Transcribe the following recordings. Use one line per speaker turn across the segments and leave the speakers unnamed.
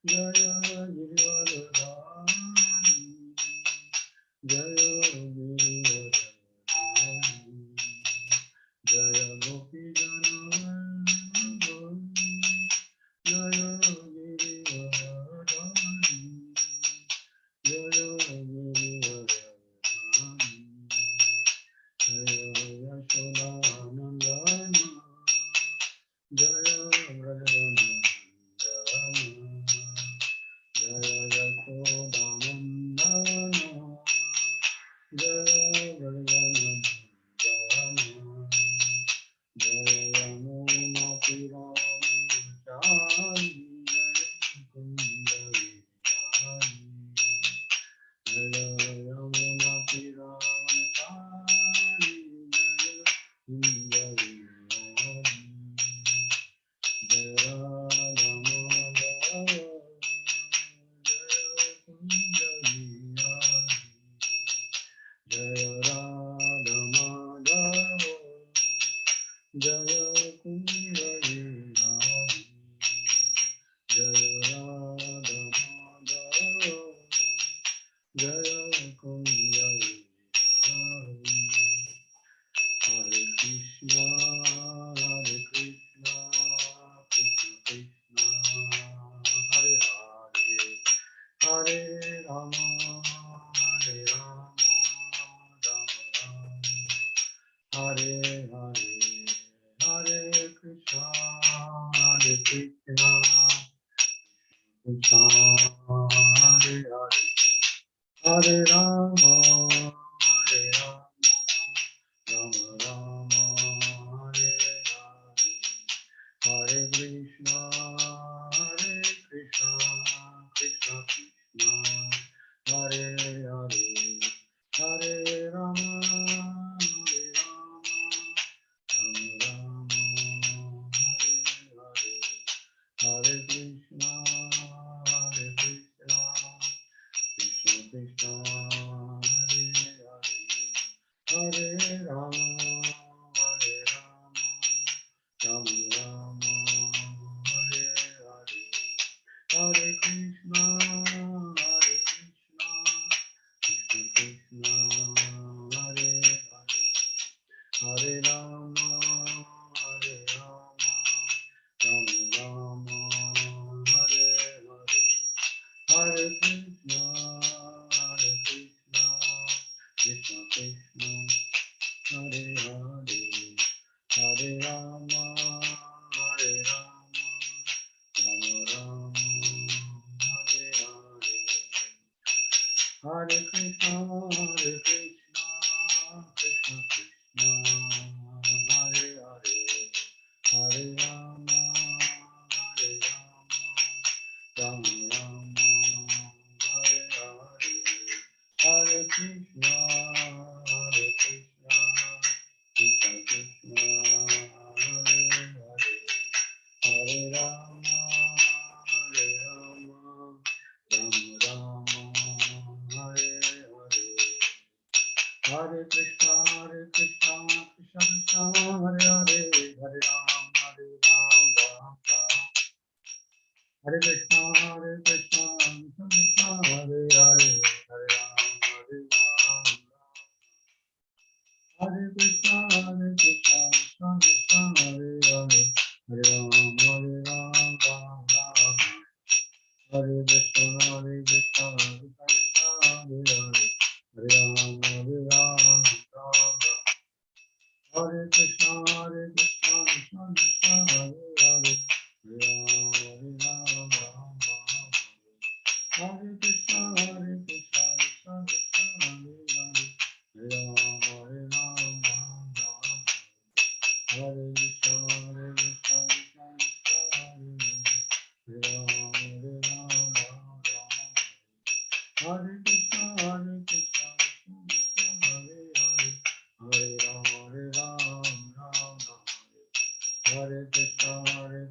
Jaya Girivaradhari, Jaya Girivaradhari, Jaya Gopi Janavallabha, Jaya Girivaradhari, Jaya Girivaradhari, Jaya Yashodanandana, Jaya Vrajanandana, Jaya Yashodanandana, Jaya Vrajanandana, Jaya Yamuna Piramachari, Jaya Kundari, Jaya Yamuna Piramachari, Jaya Kundari, Jaya Radha Madhava, Jaya Kundari, Jaya Radha Madhava, Jaya Kundari, Jaya Radha Madhava, Jaya Kundari. Hare Krishna, Hare Krishna, Krishna Krishna, Hare Hare, Hare Rama, Hare Rama, Rama Rama, Hare Hare, Hare Krishna, Hare Krishna, Krishna Hare Hare, Hare Rama, Hare Rama, Rama Rama, Hare Hare, Hare Krishna, Hare Krishna, Krishna Krishna, Hare Hare, Hare Rama, Hare Rama, Rama Rama, Hare Hare, Hare Krishna, Hare Krishna, Krishna Krishna, Hare Hare, Hare Rama, Hare Rama, Rama Rama, Hare Hare, Hare Krishna, Hare Krishna, Krishna Krishna, Hare Hare, Hare Rama, Hare Rama, Rama Rama, Hare Hare, Hare Krishna, Hare Krishna, Krishna Krishna, Hare Hare, Hare Rama, Hare Rama, Rama Rama, Hare Hare, Hare Krishna, Hare Krishna, Krishna Krishna, Hare Hare, Hare Rama, Hare Rama, Rama Rama, Hare Hare, Hare Krishna, Hare Krishna, Krishna Krishna, Hare Hare, Hare Rama, Hare Rama, Rama Rama, Hare Hare, Hare Krishna, Krishna Krishna, Hare Hare, Hare Ram, Ram Ram. Hare Krishna, Krishna Krishna, Hare Hare, Hare Ram, Hare Krishna, Krishna Krishna, Hare Hare, Hare Ram, Ram Ram. Hare Krishna, Krishna Krishna, Hare Hare, Hare Ram, Ram Ram. Hare Krishna, Krishna Krishna, Hare Hare, Hare Ram, Ram Ram. Hare Krishna, Krishna Krishna, Hare Hare, Hare Ram, Ram Ram. Hare Krishna, Krishna Krishna, Hare Hare, Hare Ram, Ram Ram. Hare Krishna, Krishna Krishna, Hare Hare, Hare Ram, Ram Ram. Hare Krishna,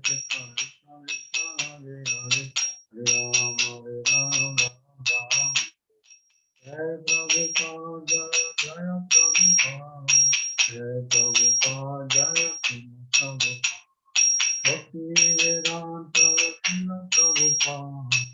Krishna Krishna, Hare Hare, Hare Ram, Ram Ram. Jai Prabhupada, Jai Prabhupada, Jai Prabhupada, Jai Prabhupada, Bhakti Vedanta, Prabhupada,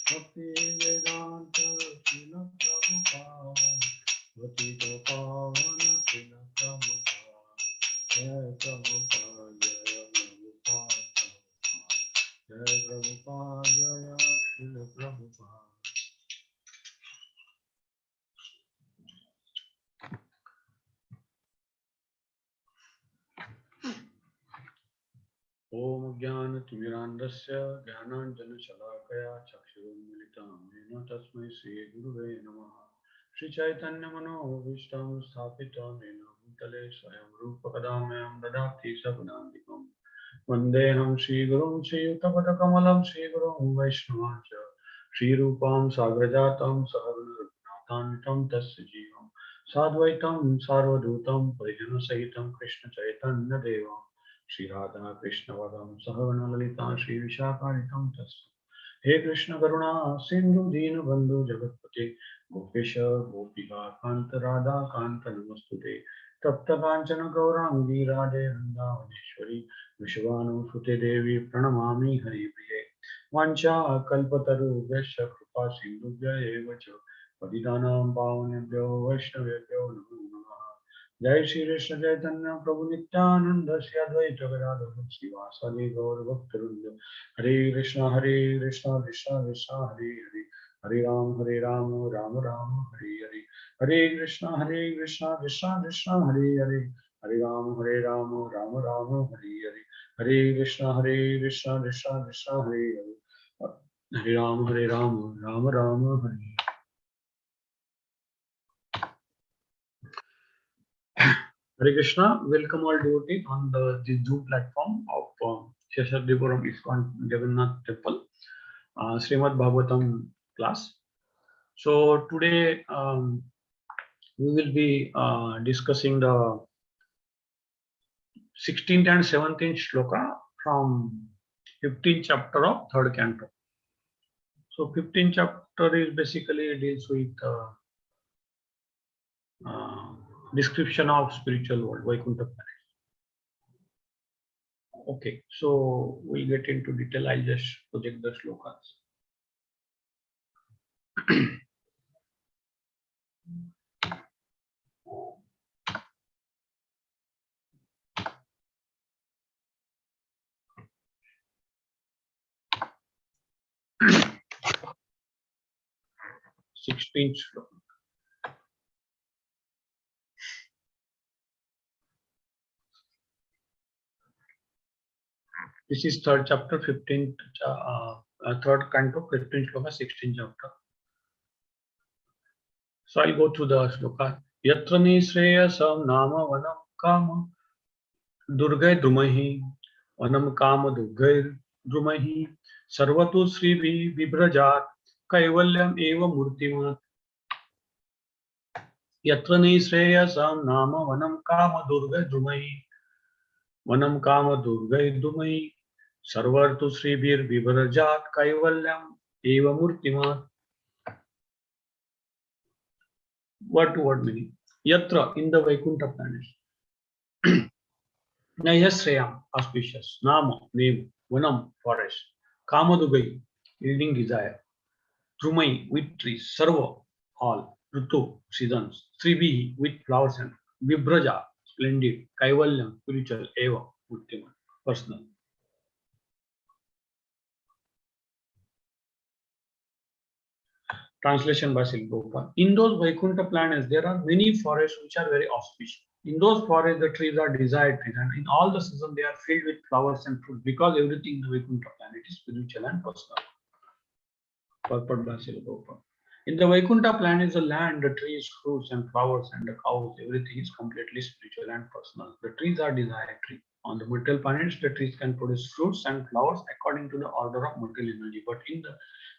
Bhakti Vedanta Srila Prabhupada Vatita Pavana Srila Prabhupada Jai Prabhupada Jai Prabhupada Jai Prabhupada Jai Srila Prabhupada. Om Jnana Timirandasya Jnananjana Shalakaya Chakshurunmilitam Yena Tasmai Shri Guruve Namaha. Shri Chaitanya Mano Vishtam Sthapitam Yena Bhutale Swayam Rupa Kadamyam Dadati Sagunandikam Vandeham Shri Gurum Shri Yuttapadakamalam Shri Gurum Vaishnavacha Shri Rupam Sagrajatam Saharanatanitam Tasya Jivam Sadvaitam Sarvadutam Parijana Sahitam Krishna Chaitanya Devam Shri Radha Krishna Vadam Sahavana Lalita Shri Vishakanitam Tasya He Krishna Karuna Sindhu Dina Bandhu Jagatpate Gopesha Gopika Kanta Radha Kanta Namastute Tapta Kanchana Gaurangi Radhe Vrindavaneshwari Vishwanu Devi Pranamami Hari Priye Vancha Kalpataru Vesha Krupa Sindhubhya Evacha Patidanam Pavanebhyo Vaishnavebhyo Namo Namaha Jai Shri Krishna Chaitanya Prabhu Nityananda Shri Advaita Gadadhar Sivasadi Gaur Bhaktarunja Hare Krishna Krishna Krishna Hare Hare Hare Ram Ram Ram Hare Hare Hare Krishna Krishna Krishna Hare Hare Hare Ram Ram Ram Hare Hare Hare Krishna Krishna Krishna Hare Hare Hare Ram Ram Ram Hare Hare Krishna. Welcome all devotees on the Zoom platform of Seshadripuram ISKCON Jagannath Temple, Srimad Bhagavatam class. So today we will be discussing the 16th and 17th shloka from 15th chapter of 3rd canto. So 15th chapter is basically deals with description of spiritual world, Vaikuntha planet. Okay, so we'll get into detail. I'll just project the shlokas. 16th shloka. This is 3rd chapter, 15th, 3rd canto, 15th shloka, 16th chapter. So I'll go through the shloka. Yatra nishreyasam nama vanam kama durgai drumahi vanam kama durgai drumahi sarvatu sri vibrajat kaivalyam eva murtimat. Yatra nishreyasam nama vanam kama durgai drumahi vanam kama durgai drumahi sarvatu sri vibrajat kaivalyam eva murtimat. Word to word meaning. Yatra, in the Vaikuntha planet. Nayasrayam, auspicious. Nama, name. Vanam, forest. Kamadugai, yielding desire. Trumai, with trees. Sarva, all. Ritu, seasons. Tribihi, with flowers and Vibraja, splendid. Kaivalyam, spiritual. Eva, Uttima, personal. Translation by Sri Prabhupada. In those Vaikuntha planets, there are many forests which are very auspicious. In those forests, the trees are desired trees, and in all the seasons, they are filled with flowers and fruit because everything in the Vaikuntha planet is spiritual and personal. Purport by Sri Prabhupada. In the Vaikuntha planet, the land, the trees, fruits, and flowers, and the cows, everything is completely spiritual and personal. The trees are desired trees. On the material planets, the trees can produce fruits and flowers according to the order of material energy. But in the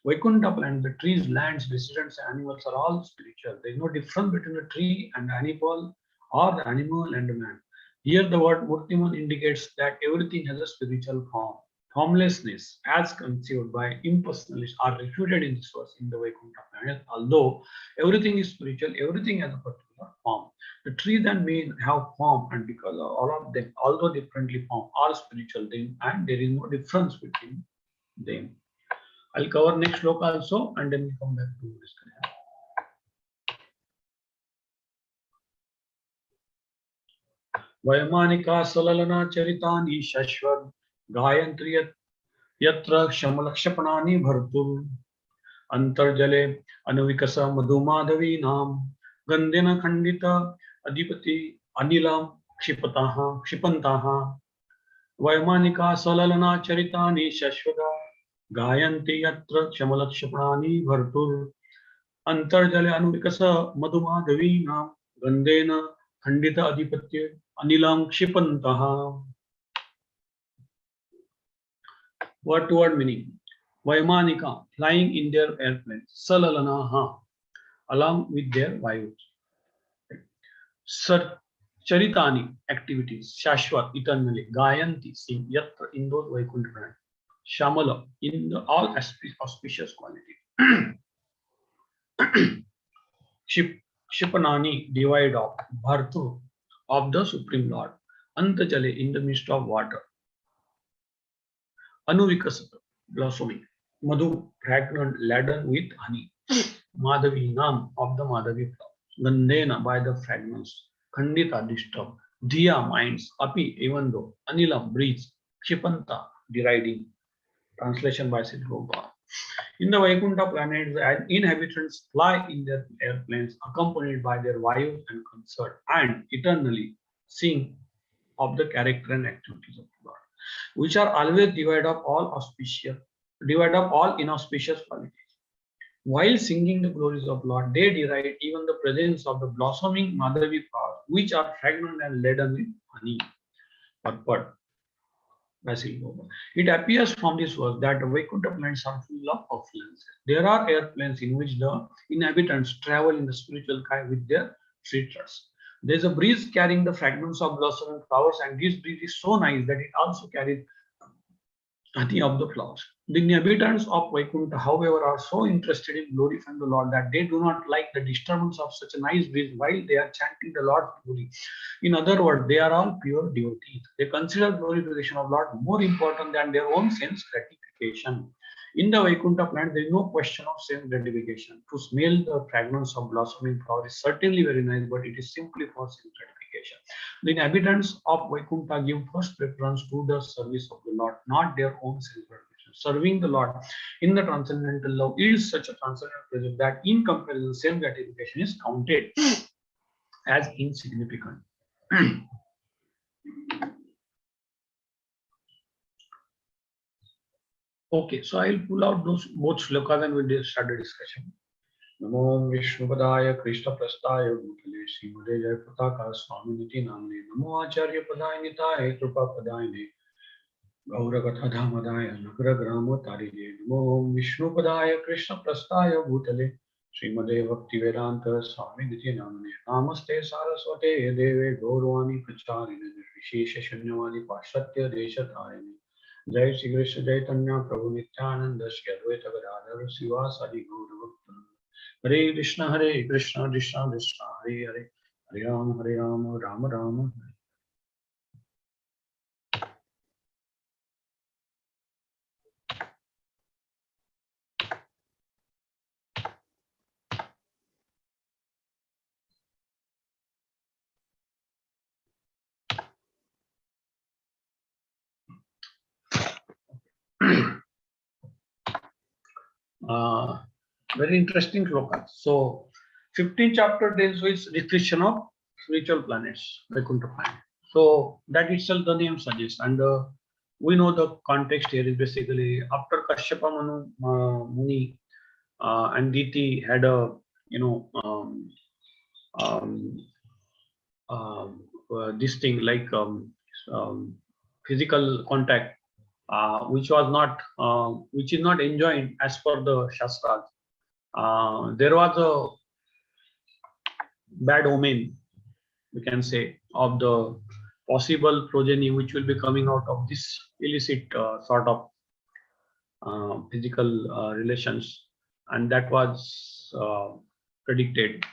Vaikuntha planet, the trees, lands, residents, and animals are all spiritual. There is no difference between the tree and the animal or the animal and the man. Here, the word Murtiman indicates that everything has a spiritual form. Formlessness, as conceived by impersonalists, are refuted in this verse in the Vaikuntha planet. Although everything is spiritual, everything has a particular form. The trees and men have form, and because all of them, although differently formed, are spiritual, and there is no difference between them. I'll cover next shloka also, and then we come back to discussion. Vayamanika salalana charitani shashwat gayantri yatra shamalakshapani bhartur antarjale anuvikasa madhumadhavi nam gandena khandita adipati anilam kshipantaha Vayamanika salalana charitani shashwata gayanti yatra shamalakshapani bhartur अंतर्जले अनुविकस मधुमाधवीनां गंधेन खंडित अधिपत्य अनिलां क्षिपन्तः. Word to word meaning. Vaimanika, flying in their airplanes. Salalanaha, along with their vayus. Sar Charitani, activities. Shashwat, eternally. Gayanti, sing. Yatra, in those Vaikuntha planets. Shamala, in the all auspicious qualities. Kshipanani, divide of. Bhartu, of the Supreme Lord. Antajale, in the midst of water. Anuvikasata, blossoming. Madhu, fragrant, laden with honey. Madhavi, nam, of the Madhavi flower. Gandhena, by the fragrance. Khandita, disturbed. Dhiya, minds. Api, even though. Anilam, breeze. Kshipanta, deriding. Translation by Sri Gopal. In the Vaikuntha planets, the inhabitants fly in their airplanes, accompanied by their wives and consort, and eternally sing of the character and activities of God, which are always devoid of all inauspicious qualities. While singing the glories of Lord, they deride even the presence of the blossoming Madhavi flowers, which are fragrant and laden with honey. Purport. It appears from this verse that the Vaikuntha planets are full of affluences. There are airplanes in which the inhabitants travel in the spiritual sky with their treasures. There is a breeze carrying the fragments of blossoming flowers, and this breeze is so nice that it also carries honey of the flowers. The inhabitants of Vaikuntha, however, are so interested in glorifying the Lord that they do not like the disturbance of such a nice breeze while they are chanting the Lord's glory. In other words, they are all pure devotees. They consider glorification of Lord more important than their own sense gratification. In the Vaikuntha planet, there is no question of sense gratification. To smell the fragrance of blossoming flower is certainly very nice, but it is simply for sense gratification. The inhabitants of Vaikuntha give first preference to the service of the Lord, not their own self gratification. Serving the Lord in the transcendental love is such a transcendental pleasure that in comparison, self gratification is counted as insignificant. Okay, so I'll pull out those both shlokas and we'll start the discussion. Namo Vishnupadaya Krishna Prastaya Bhutale Srimade Jayapataka Swaminiti Namne Namo Acharya Padaya Nitaya Kripa Padayane Gauragatha Dhamadaya Nagra Gramo Tarige Namo Vishnupadaya Krishna Prastaya Bhutale Srimade Bhakti Vedanta Swaminiti Namne Namaste Saraswate Deve Gaurvani Pracharine Vishesha Shanyavadi Pashatya Deshatarine Jai Shri Krishna Chaitanya Prabhu Nityananda Shri Advaita Gadadhara Sivasadi Gaurava Hare Krishna Krishna Krishna Hare Hare Hare Rama Rama Rama. Very interesting shloka. So, 15th chapter deals with description of spiritual planets, Vaikuntha planet. So that itself the name suggests, and we know the context here is basically after Kashyapa Muni and Diti had a this thing like physical contact, which is not enjoined as per the Shastras. There was a bad omen, we can say, of the possible progeny which will be coming out of this illicit sort of physical relations, and that was predicted,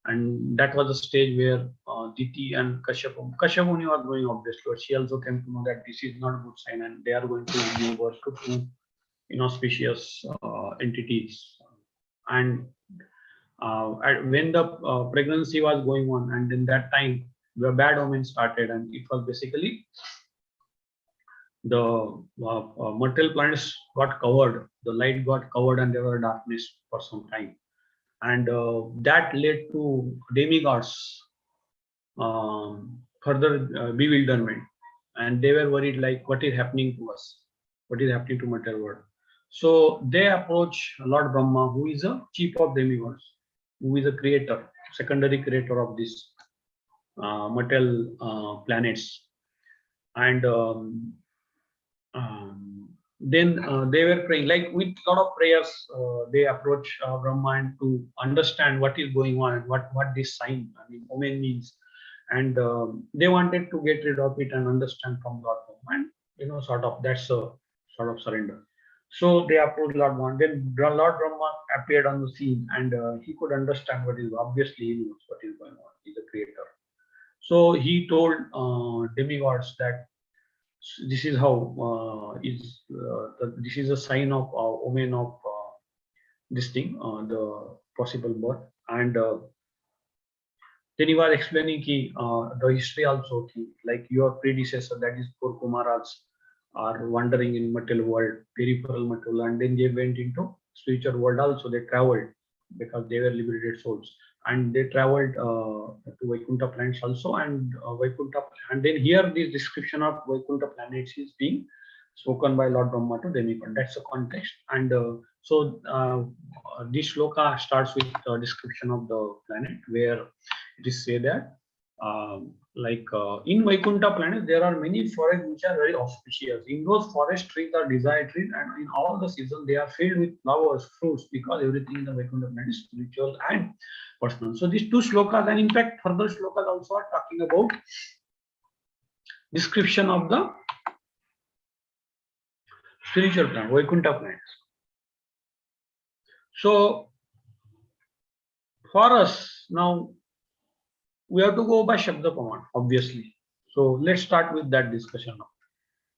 and that was a stage where Diti and Kashyapa Muni was going obviously, but she also came to know that this is not a good sign and they are going to give birth to two inauspicious entities. And when the pregnancy was going on, and in that time the bad omen started, and it was basically the material planets got covered, the light got covered, and there was darkness for some time, and that led to demigods further bewilderment, and they were worried, like, what is happening to us, what is happening to material world. So they approach Lord Brahma, who is a chief of demigods, who is a creator, secondary creator of these material planets. And then they were praying, like with a lot of prayers. They approach Brahma to understand what is going on and what this sign, I mean, omen means. And they wanted to get rid of it and understand from Lord Brahma, and sort of that's a sort of surrender. So they approached Lord Brahma. Then Lord Brahma appeared on the scene, and he could understand what is, obviously he knows what is going on. He's a creator. So he told demigods that this is how this is a sign of omen of this thing, the possible birth. And then he was explaining the history also, like your predecessor, that is four Kumaras, are wandering in material world, peripheral material, and then they went into spiritual world also. They traveled because they were liberated souls, and they traveled to Vaikuntha planets also, and Vaikuntha, and then here this description of Vaikuntha planets is being spoken by Lord Brahma to demigod. That's the context. And so this shloka starts with a description of the planet, where it is said that in Vaikuntha planet there are many forests which are very auspicious. In those forest trees are desired trees, and in all the seasons they are filled with flowers, fruits, because everything in the Vaikuntha planet is spiritual and personal. So these two shlokas, and in fact further shlokas also, are talking about description of the spiritual planet, Vaikuntha planets. So for us now, we have to go by Shabda Praman, obviously. So let's start with that discussion now.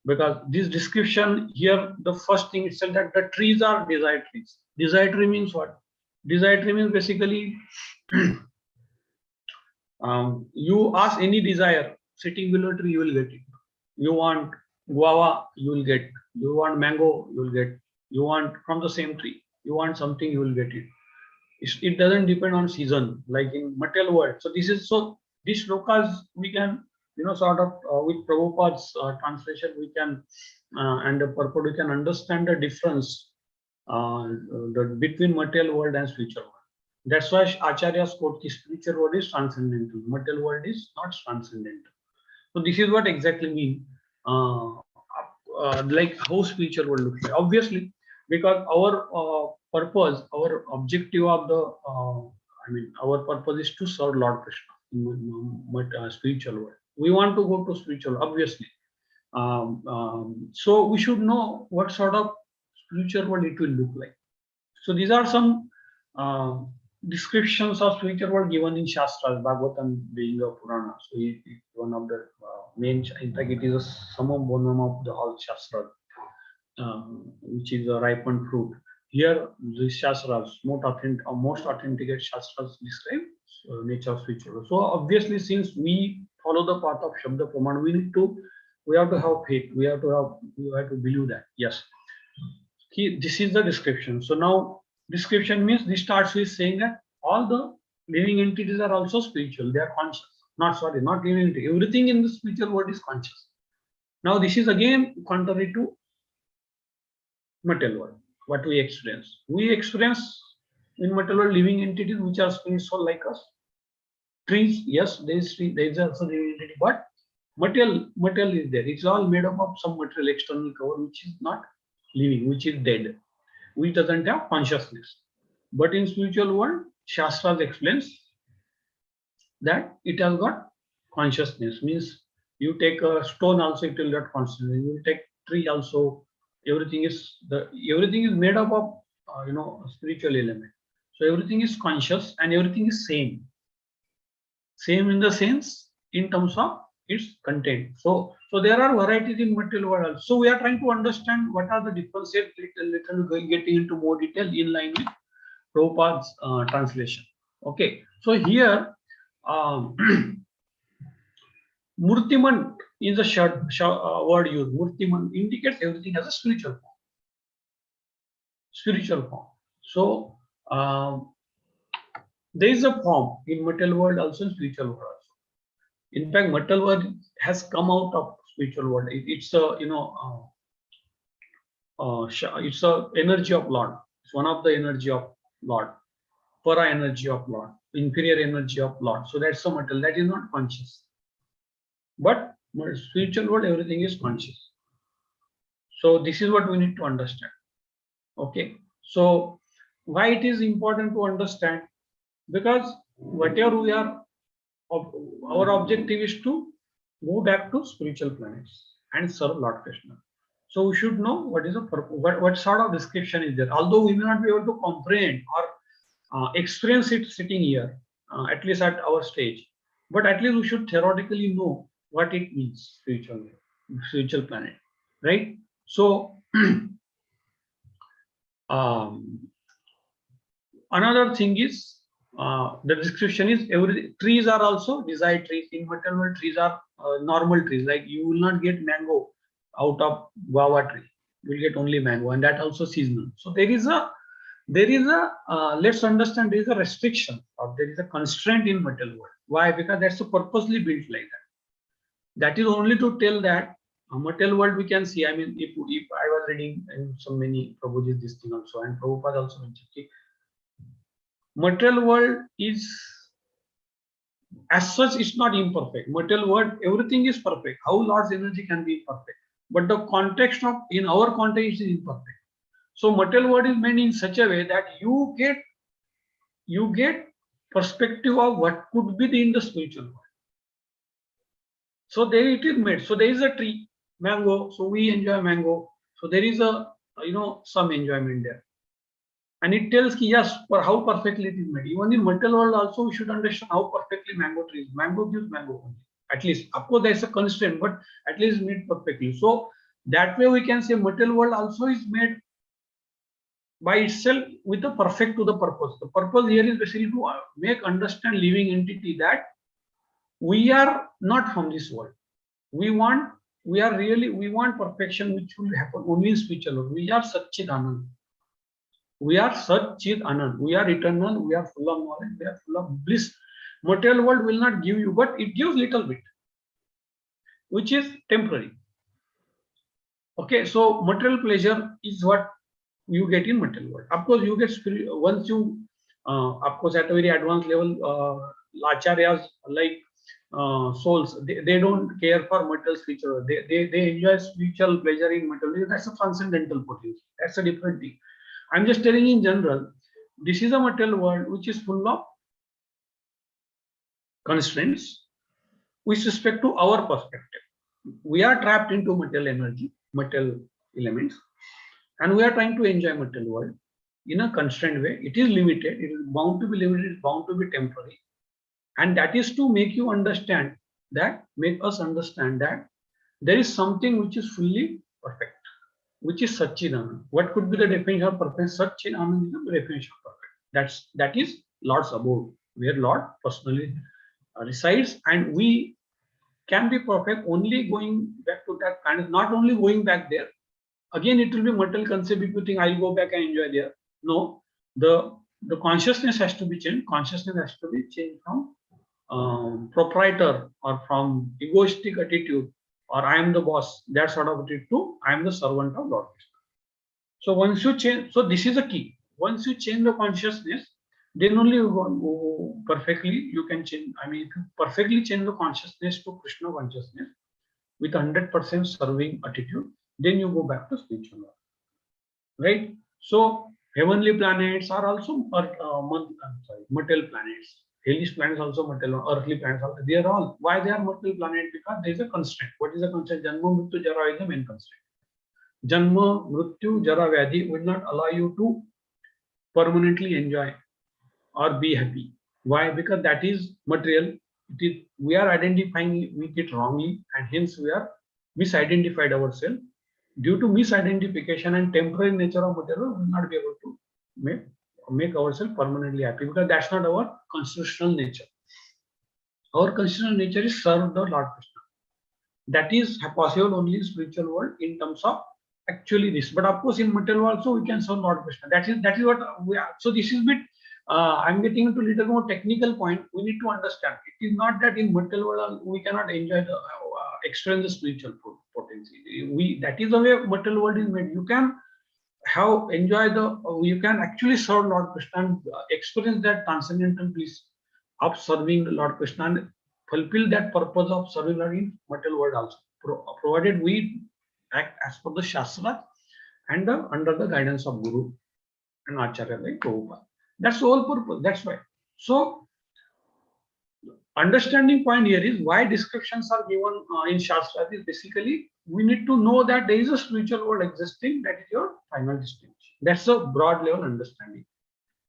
Because this description here, the first thing it said that the trees are desired trees. Desired tree means what? Desired tree means basically you ask any desire, sitting below a tree, you will get it. You want guava, you will get. You want mango, you will get. You want from the same tree. You want something, you will get it. It doesn't depend on season, like in material world. So this is, so these shlokas we can, sort of with Prabhupada's translation, we can and the purport, we can understand the difference between material world and spiritual world. That's why Acharyas quote, the spiritual world is transcendental, material world is not transcendental. So this is what exactly mean, like how spiritual world looks like. Obviously, because our purpose, our objective of the, our purpose is to serve Lord Krishna in spiritual world. We want to go to spiritual, obviously. So we should know what sort of spiritual world it will look like. So these are some descriptions of spiritual world given in Shastras, Bhagavatam being a Purana. So it is one of the main, in fact, it is a summum bonum of the whole Shastra, which is a ripened fruit. Here, the Shastras, most authenticate Shastras describe nature of spiritual world. So obviously, since we follow the path of Shabda Praman, we have to have faith. We have to believe that. Yes. This is the description. So now description means this starts with saying that all the living entities are also spiritual. They are conscious. Not living entity. Everything in the spiritual world is conscious. Now this is again contrary to material world. What we experience. We experience in material world living entities which are spiritual like us. Trees, yes, there is also living entity, but material is there. It's all made up of some material external cover which is not living, which is dead, which doesn't have consciousness. But in spiritual world, Shastras explains that it has got consciousness. Means you take a stone also, it will get consciousness. You take tree also, everything is made up of spiritual element. So everything is conscious and everything is same in the sense, in terms of its content. So there are varieties in material world. So we are trying to understand what are the differences. Little getting into more detail in line with Prabhupada's translation. Okay, so here um, Murtiman is a word used. Murtiman indicates everything as a spiritual form. Spiritual form. So there is a form in material world also, in spiritual world also. In fact, material world has come out of spiritual world. It's a it's a energy of Lord. It's one of the energy of Lord, para energy of Lord, inferior energy of Lord. So that's a material that is not conscious. But spiritual world, everything is conscious. So this is what we need to understand. Okay. So why it is important to understand? Because whatever we are, our objective is to move back to spiritual planets and serve Lord Krishna. So we should know what is the purpose, what sort of description is there. Although we may not be able to comprehend or experience it sitting here, at least at our stage, but at least we should theoretically know what it means, spiritual planet, right? So another thing is the description is every trees are also desired trees. In material world, trees are normal trees. Like you will not get mango out of guava tree. You will get only mango, and that also seasonal. So there is a let's understand, there is a restriction or there is a constraint in material world. Why? Because that's purposely built like that. That is only to tell that material world we can see. I mean, if I was reading in so many Prabhuji's this thing also, and Prabhupada also mentioned, material world is as such, it's not imperfect. Material world, everything is perfect. How Lord's energy can be perfect, but the context of in our context is imperfect. So material world is made in such a way that you get perspective of what could be in the spiritual world. So there it is made. So there is a tree, mango. So we enjoy mango. So there is a some enjoyment there. And it tells ki yes, for how perfectly it is made. Even in material world also, we should understand how perfectly mango trees. Mango gives mango only. At least, of course, there is a constraint, but at least made perfectly. So that way we can say material world also is made by itself with the perfect to the purpose. The purpose here is basically to make understand living entity that we are not from this world. We want perfection, which will happen only in spiritual world. We are Satchidanand. We are Satchid Anand. We are eternal. We are full of knowledge. We are full of bliss. Material world will not give you, but it gives little bit, which is temporary. Okay, so material pleasure is what you get in material world. Of course, you get once you, of course, at a very advanced level, acharyas like souls, they don't care for material spiritual. They enjoy spiritual pleasure in material. That's a transcendental potency. That's a different thing. I'm just telling in general, this is a material world which is full of constraints with respect to our perspective. We are trapped into material energy, material elements, and we are trying to enjoy material world in a constrained way. It is limited, it is bound to be limited, it's bound to be temporary. And that is to make us understand that there is something which is fully perfect, which is Satchidanand. What could be the definition of perfect? Satchidanand is the definition of perfect. That is Lord's abode, where Lord personally resides, and we can be perfect only going back to that kind of, not only going back there. Again, it will be material concept if you think I'll go back and enjoy there. No, the consciousness has to be changed. Consciousness has to be changed from proprietor or from egoistic attitude, or I am the boss, that sort of attitude, to I am the servant of Lord Krishna. So once you change, so this is a key. Once you change the consciousness, then only perfectly you can change. I mean, if you perfectly change the consciousness to Krishna consciousness with 100% serving attitude, then you go back to spiritual life, right? So heavenly planets are also material planets. Hellish planets also material, earthly planets also. They are all. Why they are material planets? Because there is a constraint. What is the constraint? Janma, Mrityu, Jara is the main constraint. Janma, Mrityu, Jara, Vyadhi will not allow you to permanently enjoy or be happy. Why? Because that is material. We are identifying with it wrongly, and hence we are misidentified ourselves. Due to misidentification and temporary nature of material, we will not be able to make ourselves permanently happy, because that's not our constitutional nature. Our constitutional nature is serve the Lord Krishna. That is possible only in spiritual world in terms of actually this. But of course, in material world also we can serve Lord Krishna. That is what we are. So this is bit. I'm getting into a little more technical point. We need to understand. It is not that in material world we cannot enjoy the experience the spiritual potency. That is the way material world is made. You can you can actually serve Lord Krishna and experience that transcendental bliss of serving the Lord Krishna and fulfill that purpose of serving Lord in material world also, provided we act as per the Shastra and under the guidance of Guru and Acharya like Prabhupada. That's the whole purpose. That's why. So, understanding point here is why descriptions are given in Shastra is basically we need to know that there is a spiritual world existing, that is your final destination. That's a broad level understanding.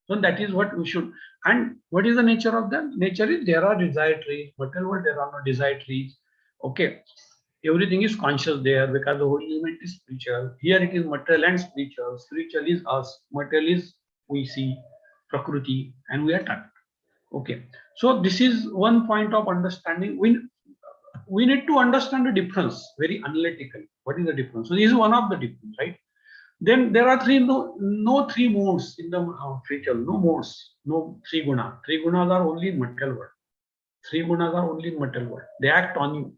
So that is what we should. And what is the nature of that? Nature is there are desired trees. Material world there are no desired trees. Okay. Everything is conscious there because the whole element is spiritual. Here it is material and spiritual. Spiritual is us. Material is we see, Prakriti, and we are trapped. Okay. So this is one point of understanding. We need to understand the difference very analytically. What is the difference? So this is one of the difference, right? Then there are no three modes in the spiritual. No modes. No three guna. Three gunas are only in material world. Three gunas are only in material world. They act on you,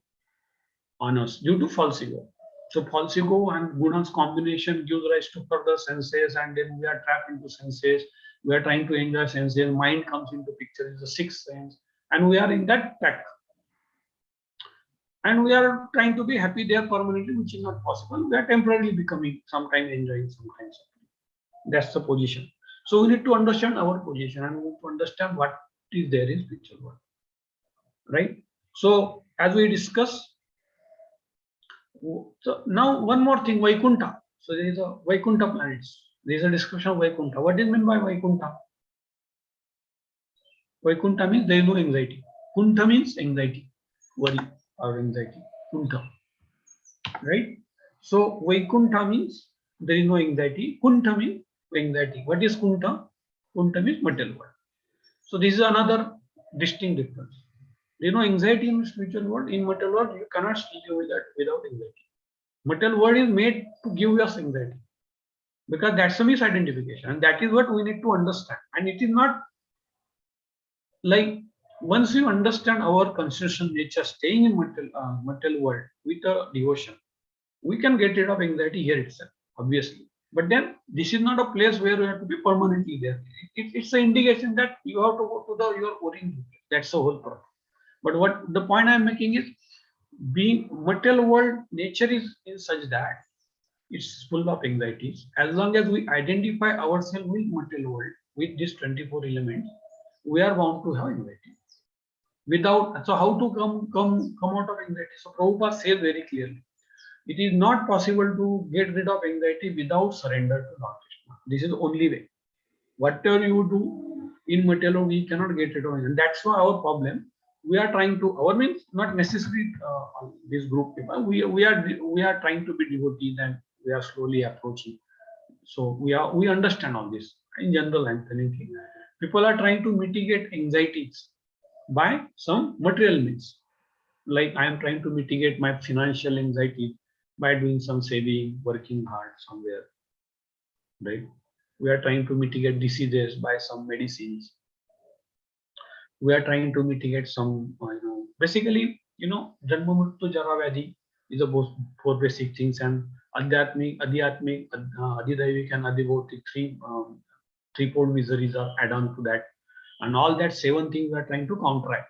on us, due to false ego. So false ego and gunas combination gives rise to further senses, and then we are trapped into senses. We are trying to enjoy senses. Mind comes into picture. It's the sixth sense, and we are in that track. And we are trying to be happy there permanently, which is not possible. We are temporarily becoming, sometimes enjoying, sometimes suffering. That's the position. So we need to understand our position and we need to understand what is there in spiritual world, right? So as we discuss, so now one more thing, Vaikuntha. So there is a Vaikuntha planets. There is a description of Vaikuntha. What is meant by Vaikuntha? Vaikuntha means there is no anxiety. Kuntha means anxiety, worry or anxiety. Kuntha, right? So Vaikuntha means there is no anxiety. Kuntha means anxiety. What is Kuntha? Kuntha means material world. So this is another distinct difference. There is no anxiety in spiritual world. In material world, you cannot live with that without anxiety. Material world is made to give us anxiety because that's a misidentification, and that is what we need to understand. And it is not like once you understand our constitutional nature, staying in material world with a devotion, we can get rid of anxiety here itself, obviously. But then this is not a place where you have to be permanently there. It's an indication that you have to go to your origin. That's the whole problem. But what the point I'm making is, being material world nature is such that it's full of anxieties. As long as we identify ourselves with material world, with these 24 elements, we are bound to have anxiety. Without, so how to come out of anxiety? So Prabhupada says very clearly, it is not possible to get rid of anxiety without surrender to Lord Krishna. This is the only way. Whatever you do in material, we cannot get rid of it. And that's why our problem. We are trying to, our means not necessarily this group people. We are trying to be devotees, and we are slowly approaching. So we understand all this. In general, I'm telling you, people are trying to mitigate anxieties by some material means. Like I am trying to mitigate my financial anxiety by doing some saving, working hard somewhere, right? We are trying to mitigate diseases by some medicines. We are trying to mitigate some, basically, Janma Mrityu Jara Vyadhi is the four basic things, and Adhyatmic, Adhidaivic, and Adhibhautik, threefold miseries are add on to that, and all that 7 things we are trying to counteract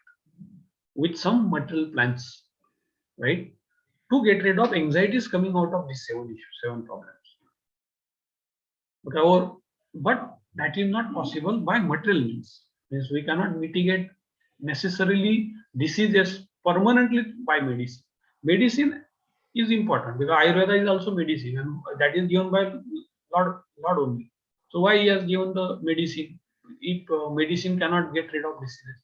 with some material plans, right? To get rid of anxieties coming out of these 7 issues, 7 problems. But that is not possible by material means. Means we cannot mitigate necessarily diseases permanently by medicine. Medicine is important because Ayurveda is also medicine, and that is given by Lord only. So why he has given the medicine if medicine cannot get rid of diseases?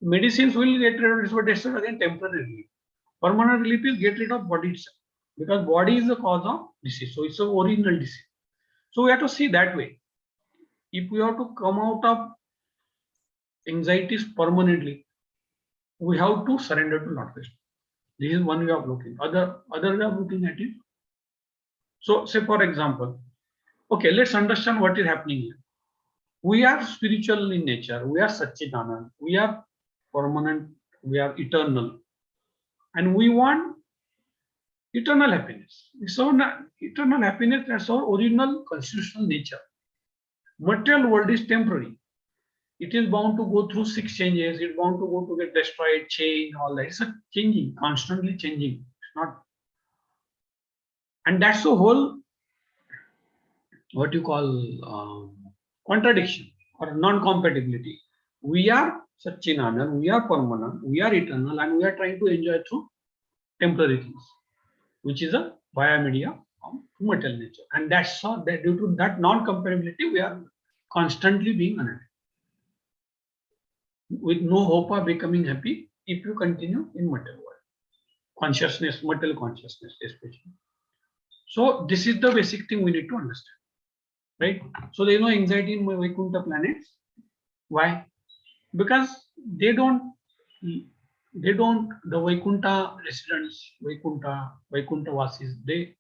Medicines will get rid of this, but that's again temporary relief. Permanent relief is get rid of body itself, because body is the cause of disease. So it's the original disease. So we have to see that way. If we have to come out of anxieties permanently, we have to surrender to Lord Krishna. This is one way of looking. Other way of looking at it. So say for example, okay, let's understand what is happening here. We are spiritual in nature. We are Satchidanand. We are permanent. We are eternal, and we want eternal happiness. So eternal happiness, that's our original constitutional nature. Material world is temporary. It is bound to go through six changes. It's bound to go to get destroyed, change, all that. It's a changing, constantly changing. It's not, and that's the whole what you call contradiction or non-compatibility. We are Satchinanand, we are permanent, we are eternal, and we are trying to enjoy through temporary things, which is a via media of material nature. And that's how that due to that non-compatibility, we are constantly being unhappy, with no hope of becoming happy if you continue in material world. Consciousness, material consciousness, especially. So this is the basic thing we need to understand. Right? So there is no anxiety in Vaikuntha planets. Why? Because they don't, the Vaikuntha residents, Vaikuntha Vasis, they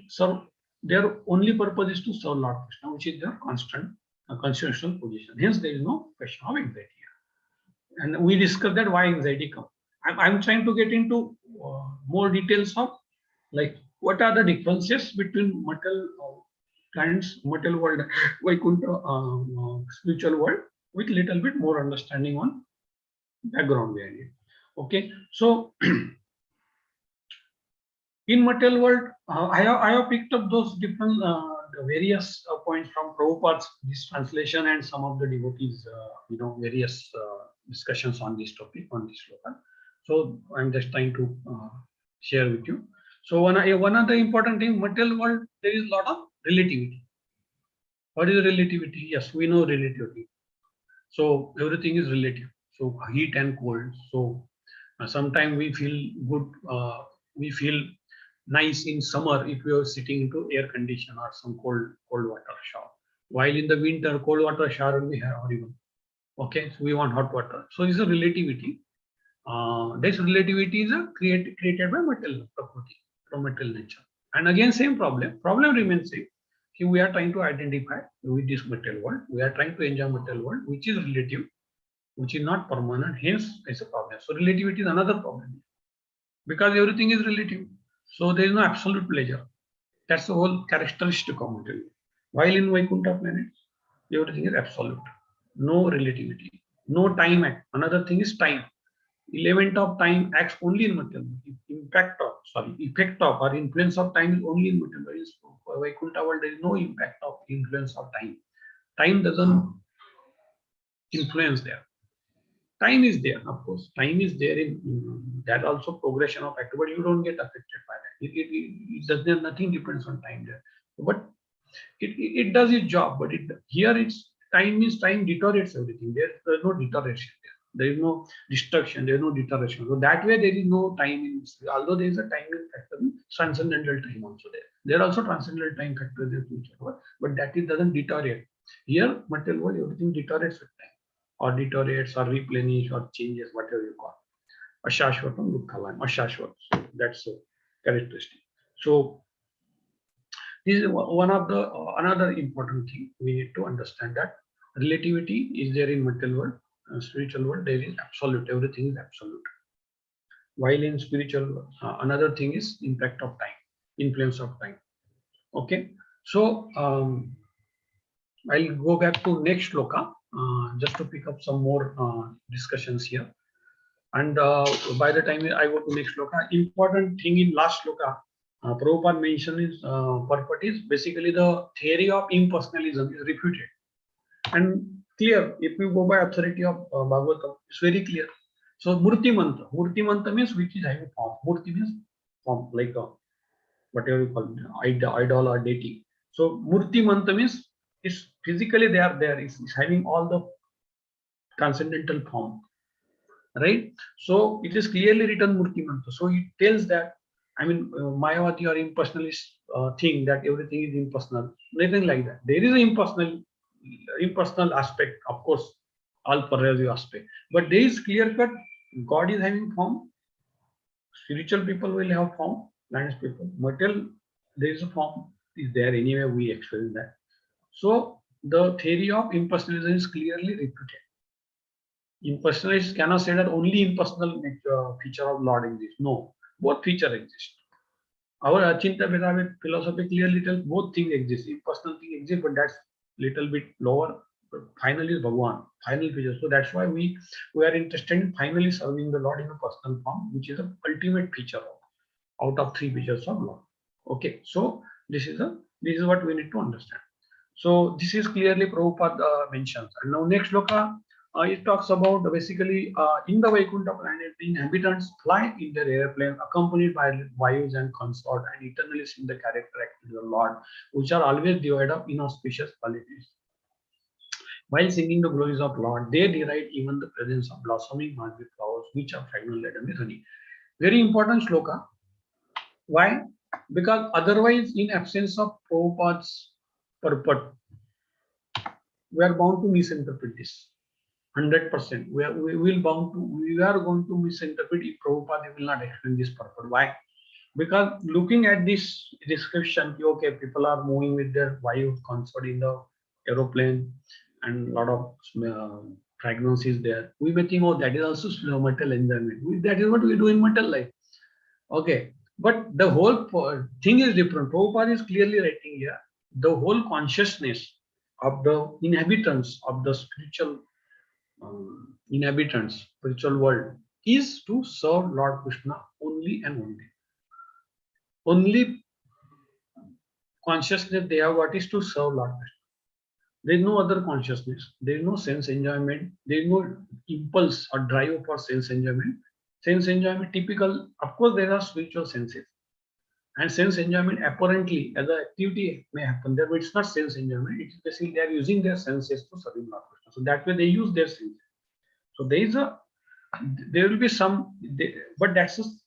serve, their only purpose is to serve Lord Krishna, which is their constant constitutional position. Hence, there is no question of anxiety here. And we discussed that why anxiety comes. I'm trying to get into more details of like what are the differences between material planets, material world, Vaikuntha spiritual world, with little bit more understanding on background behind it. Okay, so in material world, I have picked up those different the various points from Prabhupada's this translation and some of the devotees, various discussions on this topic on this sloka. So I'm just trying to share with you. So one of the important thing, material world, there is a lot of relativity. What is relativity? Yes, we know relativity. So everything is relative. So heat and cold. So sometimes we feel good. We feel nice in summer if we are sitting into air condition or some cold water shower. While in the winter, cold water shower will be horrible. Okay, so we want hot water. So it's a relativity. This relativity is created by material property from material nature. And again, same problem. Problem remains same. We are trying to identify with this material world. We are trying to enjoy material world, which is relative, which is not permanent. Hence, it's a problem. So relativity is another problem because everything is relative. So there is no absolute pleasure. That's the whole characteristic of material. While in Vaikuntha planets, everything is absolute. No relativity. No time act. Another thing is time. Element of time acts only in material. Effect of or influence of time is only in material. In Vaikuntha world, there is no impact of influence of time. Time doesn't influence there. Time is there, of course. Time is there in that also progression of activity, but you don't get affected by that. It does not, nothing depends on time there. But it does its job, but here it's time means time deteriorates everything. There's no deterioration there. There is no destruction, there is no deterioration. So that way there is no time in, although there is a timing factor in transcendental time also there. There are also transcendental time factors in future world, but that it doesn't deteriorate. Here, material world, everything deteriorates with time, or deteriorates, or replenish, or changes, whatever you call. Ashashvatam Dukkhavan, Ashashvat. So that's a characteristic. So this is one of the another important thing we need to understand, that relativity is there in material world, spiritual world there is absolute. Everything is absolute. While in spiritual world, another thing is impact of time, influence of time. Okay, so I'll go back to next shloka just to pick up some more discussions here. And by the time I go to next shloka, important thing in last shloka, Prabhupada mentioned is purport is basically the theory of impersonalism is refuted and clear. If you go by authority of Bhagavatam, it's very clear. So Murti mantra means which is having form. Murti means form, like whatever you call it, idol or deity. So Murti mantra means it's physically they are there. It's having all the transcendental form, right? So it is clearly written Murti Mantra. So it tells that, I mean, Mayavati or impersonalist think that everything is impersonal. Nothing like that. There is an impersonal aspect, of course, all pervasive aspect. But there is clear cut. God is having form. Spiritual people will have form. Planets people. Material, there is a form. Is there anyway? We experience that. So the theory of impersonalism is clearly refuted. Impersonalists cannot say that only impersonal feature of Lord exists. No, both feature exist. Our Achinta Vedavit philosophy clearly tells both things exist. Impersonal thing exists, but that's little bit lower. But finally, Bhagwan, final feature. So that's why we are interested in finally serving the Lord in a personal form, which is the ultimate feature out of three features of Lord. Okay, so this is what we need to understand. So this is clearly Prabhupada mentions. And now next sloka, it talks about basically in the Vaikuntha planet, the inhabitants fly in their airplane accompanied by Vayus and consort and eternally sing the character actions of the Lord, which are always devoid of inauspicious qualities. While singing the glories of Lord, they deride even the presence of blossoming market flowers, which are fragrant laden with honey. Very important sloka. Why? Because otherwise, in absence of Prabhupada's purport, we are bound to misinterpret this. 100%. We are going to misinterpret if Prabhupada will not explain this purport. Why? Because looking at this description, okay, people are moving with their wife consort in the aeroplane and a lot of fragrance is there. We may think, oh, that is also slow material enjoyment. That is what we do in material life. Okay. But the whole thing is different. Prabhupada is clearly writing here, the whole consciousness of the inhabitants of the spiritual spiritual world is to serve Lord Krishna only and only. Only consciousness they have what is to serve Lord Krishna. There is no other consciousness. There is no sense enjoyment. There is no impulse or drive for sense enjoyment. Sense enjoyment typical, of course, there are spiritual senses. And sense enjoyment apparently as an activity may happen there, but it's not sense enjoyment. It's basically they are using their senses to serve Lord Krishna. So that way they use their senses. So there will be some, but that is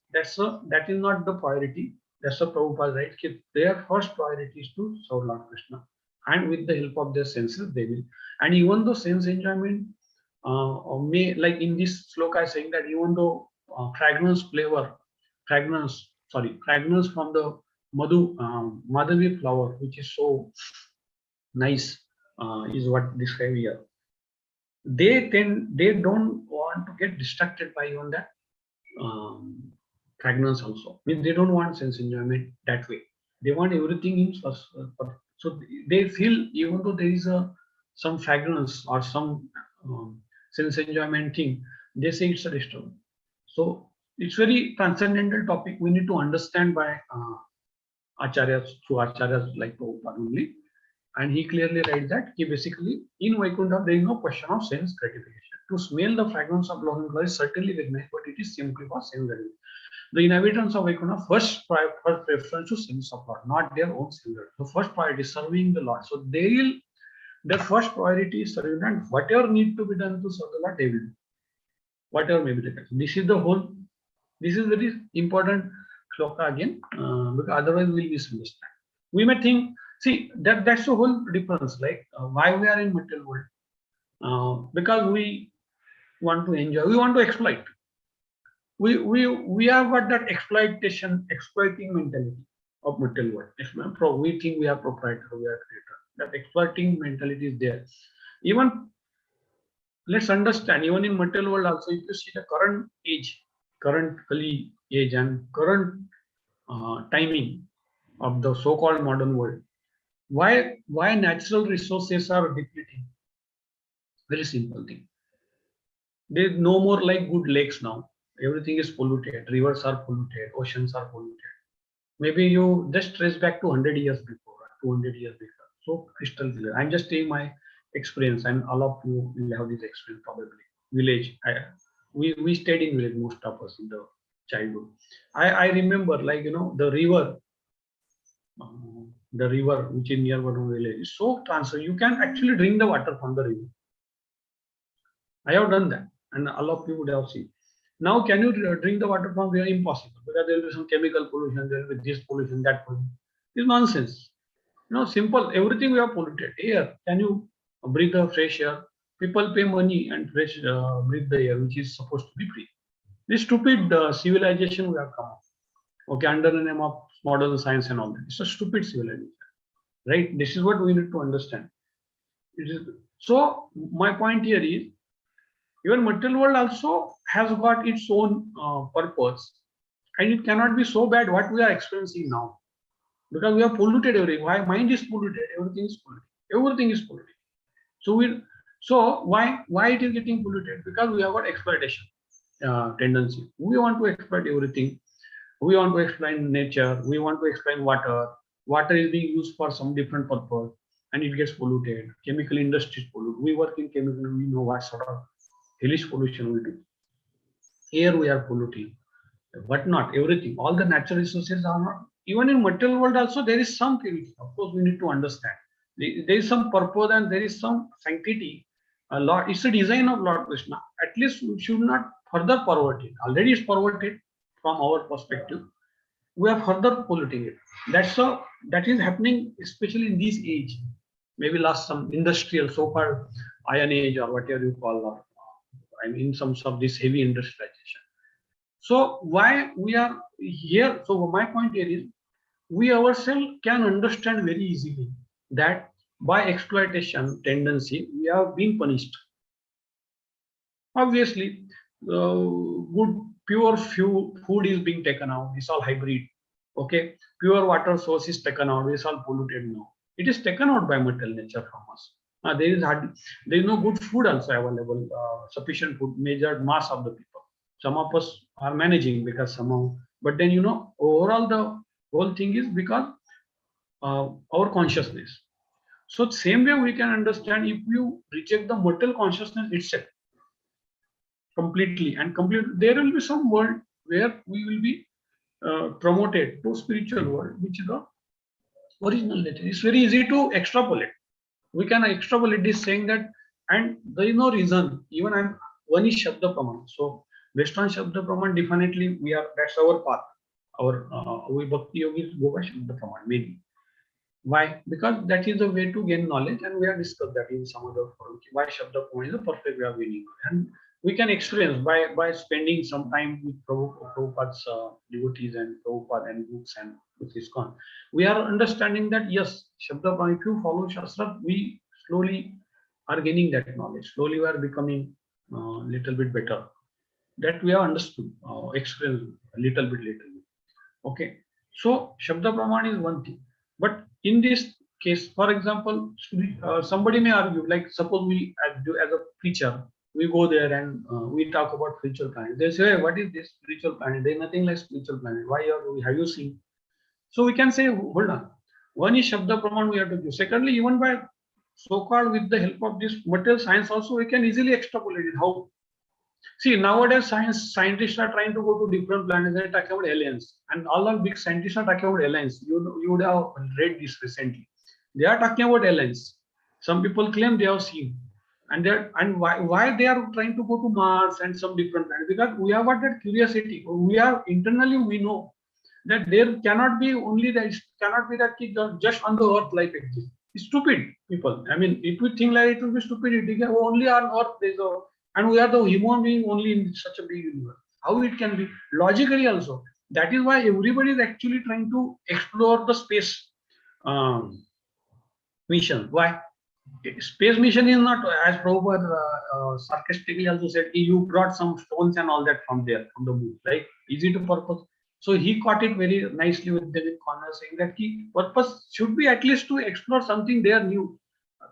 not the priority. That's the Prabhupada, right? Their first priority is to serve Lord Krishna, and with the help of their senses, they will. And even though sense enjoyment may, like in this sloka, saying that even though fragrance from the Madhavi flower, which is so nice, is what described here. They don't want to get distracted by even that fragrance also. Means they don't want sense enjoyment that way. They want everything in first. So they feel even though there is some fragrance or some sense enjoyment thing, they say it's a disturbance. So it's very transcendental topic. We need to understand by acharyas, through acharyas like Prabhupada only. And he clearly writes that basically in Vaikuntha there is no question of sense gratification. To smell the fragrance of blossom flower is certainly very nice, but it is simply for sense gratification. The inhabitants of Vaikuntha first preference to sense of Lord, not their own sense. The first priority is serving the Lord. So their first priority is serving, and whatever need to be done to serve the Lord, they will do. Whatever may be the case. This is very important shloka again, because otherwise we'll misunderstand. We may think, see, that's the whole difference. Like why we are in material world, because we want to enjoy, we want to exploit. We have got that exploiting mentality of material world. We think we are proprietor, we are creator. That exploiting mentality is there. Even let's understand, even in material world also, if you see the current Kali age and current timing of the so-called modern world, why natural resources are depleting? Very simple thing. There is no more like good lakes now. Everything is polluted. Rivers are polluted. Oceans are polluted. Maybe you just trace back to 100 years before, 200 years before. So crystal clear. I'm just saying my experience, and all of you will have this experience probably. Village. We stayed in village, most of us in the childhood. I remember, like, the river which is near one village is so transparent. You can actually drink the water from the river. I have done that, and all of you would have seen. Now, can you drink the water from there? Impossible, because there will be some chemical pollution, there will be this pollution, that pollution. It's nonsense. Simple. Everything we have polluted. Air. Can you breathe the fresh air? People pay money and fresh breathe the air, which is supposed to be free. This stupid civilization we have come up. Okay, under the name of modern science and all that. It's a stupid civilization, right? This is what we need to understand. It is so. My point here is, even material world also has got its own purpose, and it cannot be so bad what we are experiencing now, because we have polluted everything. Why mind is polluted? Everything is polluted. Everything is polluted. So why it is getting polluted? Because we have got exploitation tendency. We want to exploit everything. We want to explain nature. We want to explain water. Water is being used for some different purpose, and it gets polluted. Chemical industries pollute. We work in chemical. We know what sort of hellish pollution we do. Air we are polluting. But not everything. All the natural resources are not. Even in material world also there is some purity. Of course, we need to understand. There is some purpose and there is some sanctity. A lot. It's a design of Lord Krishna. At least we should not further pervert it. Already it's perverted from our perspective. We are further polluting it. That is happening, especially in this age. Maybe last some industrial, so-called iron age or whatever you call, or I mean, some of this heavy industrialization. So why we are here? So my point here is, we ourselves can understand very easily that by exploitation tendency we have been punished. Obviously, good pure food is being taken out. It's all hybrid. Okay, pure water source is taken out. It's all polluted now. It is taken out by material nature from us. There is no good food also available. Sufficient food, measured mass of the people. Some of us are managing because somehow, but then overall the whole thing is because our consciousness. So same way we can understand, if you reject the material consciousness itself completely and completely, there will be some world where we will be promoted to spiritual world, which is the original nature. It's very easy to extrapolate. We can extrapolate this saying that, and there is no reason. Even one is Shabda Praman. So based on Shabda Praman, definitely that's our path. Our we Bhakti yogis go by Shabda Praman mainly. Why? Because that is the way to gain knowledge, and we have discussed that in some other forum. Why Shabda Praman is the perfect way of gaining knowledge. And we can experience by spending some time with Prabhupada's devotees and Prabhupada and books and with ISKCON. We are understanding that yes, Shabda Praman, if you follow Shastra, we slowly are gaining that knowledge. Slowly we are becoming a little bit better. That we have understood, experienced a little bit. Okay. So Shabda Praman is one thing. But in this case, for example, somebody may argue, like suppose we as a preacher, we go there and we talk about spiritual planet. They say, hey, what is this spiritual planet? There is nothing like spiritual planet. Have you seen? So we can say, hold on. One is Shabda Praman we have to do. Secondly, even by so-called with the help of this material science also, we can easily extrapolate it. How? See, nowadays scientists are trying to go to different planets. They're talking about aliens, and all the big scientists are talking about aliens. You would have read this recently. They are talking about aliens. Some people claim they have seen, and why they are trying to go to Mars and some different planets? Because we have got that curiosity. We are internally we know that there cannot be only that, cannot be that just on the Earth life exists. It's stupid people. I mean, if we think like it will be stupidity. Only on Earth there's a, and we are the human being only in such a big universe. How it can be logically also? That is why everybody is actually trying to explore the space mission. Why? Space mission is not, as Prabhupada sarcastically also said, you brought some stones and all that from there, from the moon, right? Easy to purpose. So he caught it very nicely with David Connor, saying that key purpose should be at least to explore something there new,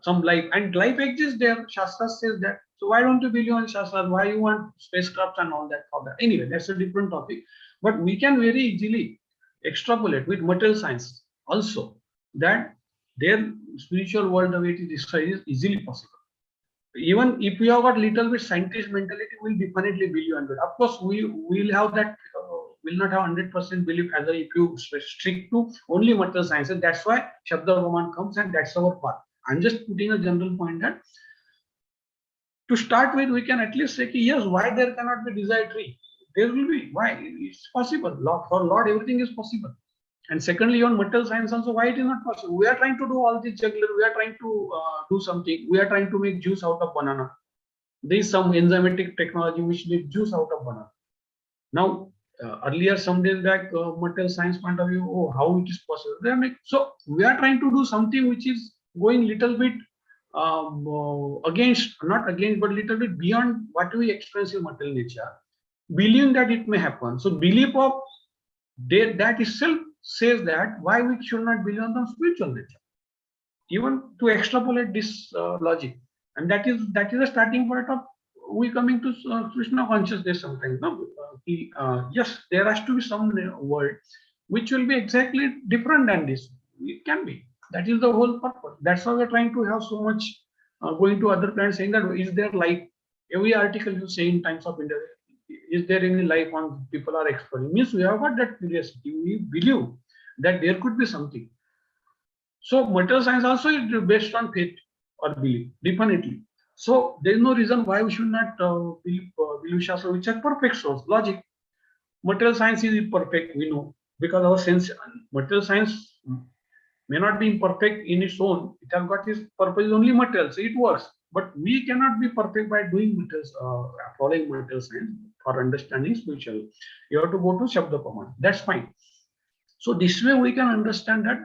some life, and life exists there. Shastra says that. So why don't you believe on Shastra? Why you want spacecraft and all that for that? Anyway, that's a different topic. But we can very easily extrapolate with material science also that their spiritual world, the way it is described, is easily possible. Even if we have got little bit scientist mentality, we'll definitely believe on it. Of course, we will have that. Will not have 100% belief as if you strict to only material science. And that's why Shabda Raman comes, and that's our path. I'm just putting a general point that To start with, we can at least say, yes, why there cannot be desired tree? There will be. Why? It's possible. For Lord, everything is possible. And secondly, on material science also, why it is not possible? We are trying to do all this juggler. We are trying to do something. We are trying to make juice out of banana. There is some enzymatic technology which makes juice out of banana. Now, earlier, some days back, material science point of view, oh, how it is possible? They are so we are trying to do something which is going little bit against, not against, but little bit beyond what we experience in material nature, believing that it may happen. So belief of that itself says that why we should not believe on the spiritual nature, even to extrapolate this logic. And that is the starting point of we coming to Krishna consciousness sometimes. No? Yes, there has to be some world which will be exactly different than this. It can be. That is the whole purpose. That's why we're trying to have so much going to other planets saying that is there life? Every article you say in Times of India, is there any life on people are exploring? Means we have got that curiosity. We believe that there could be something. So material science also is based on faith or belief, definitely. So there is no reason why we should not believe Shastra, which are perfect source, logic. Material science is imperfect, we know, because our sense, material science may not be imperfect in its own. It has got its purpose only material, so it works. But we cannot be perfect by doing materials, following material science for understanding spiritual. You have to go to Shabda Paman. That's fine. So this way we can understand that